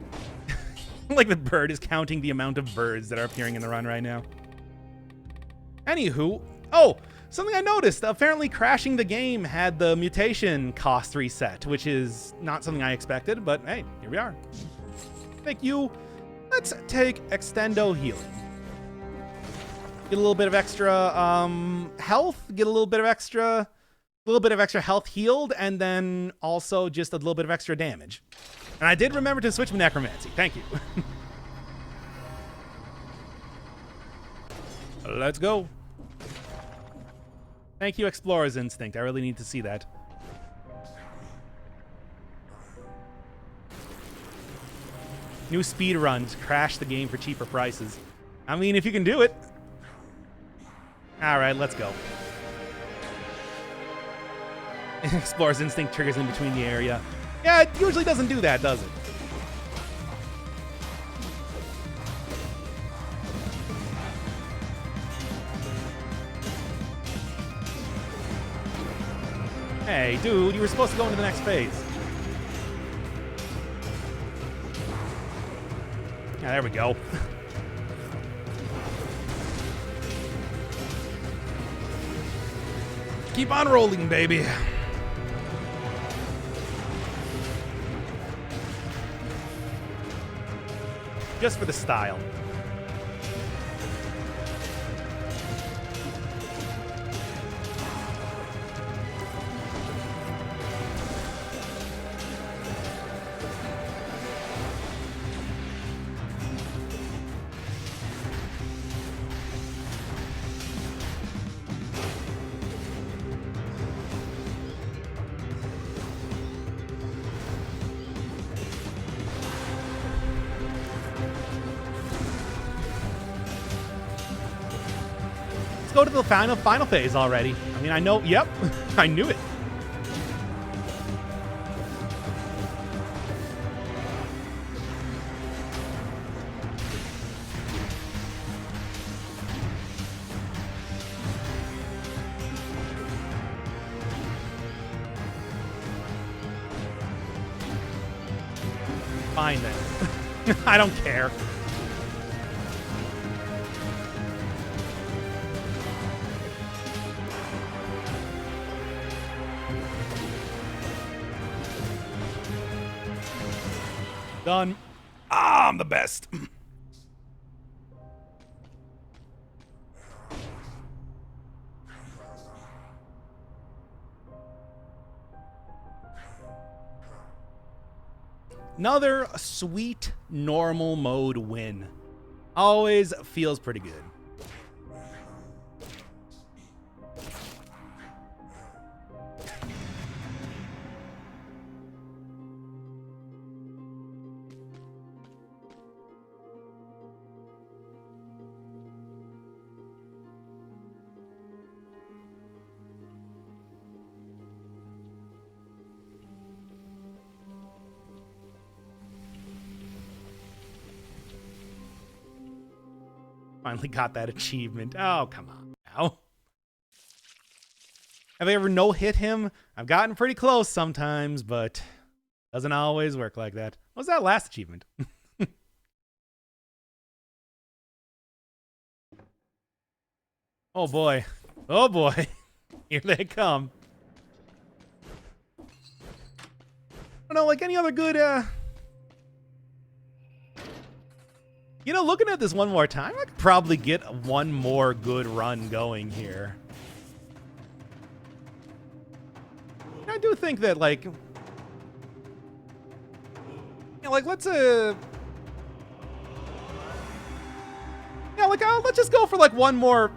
Like the bird is counting the amount of birds that are appearing in the run right now. Anywho, oh, something I noticed. Apparently crashing the game had the mutation cost reset, which is not something I expected, but hey, here we are. Thank you. Let's take Extendo Healing. Get a little bit of extra health, get a little bit of extra health healed, and then also just a little bit of extra damage. And I did remember to switch with Necromancy. Thank you. Let's go. Thank you, Explorer's Instinct. I really need to see that. New speedruns crash the game for cheaper prices. I mean, if you can do it. All right, let's go. Explorer's Instinct triggers in between the area. Yeah, it usually doesn't do that, does it? Hey, dude, you were supposed to go into the next phase. Yeah, there we go. Keep on rolling, baby. Just for the style. go to the final phase already. I mean, I know. Yep, I knew it. Fine then. I don't care. Done. Ah, I'm the best. Another sweet normal mode win. Always feels pretty good. Finally got that achievement. Oh, come on now. Have I ever no-hit him? I've gotten pretty close sometimes, but doesn't always work like that. What was that last achievement? Oh boy. Oh boy. Here they come. I don't know, like any other good, you know, looking at this one more time, I could probably get one more good run going here. I do think that, like, you know, like, let's, yeah, like, let's just go for, like, one more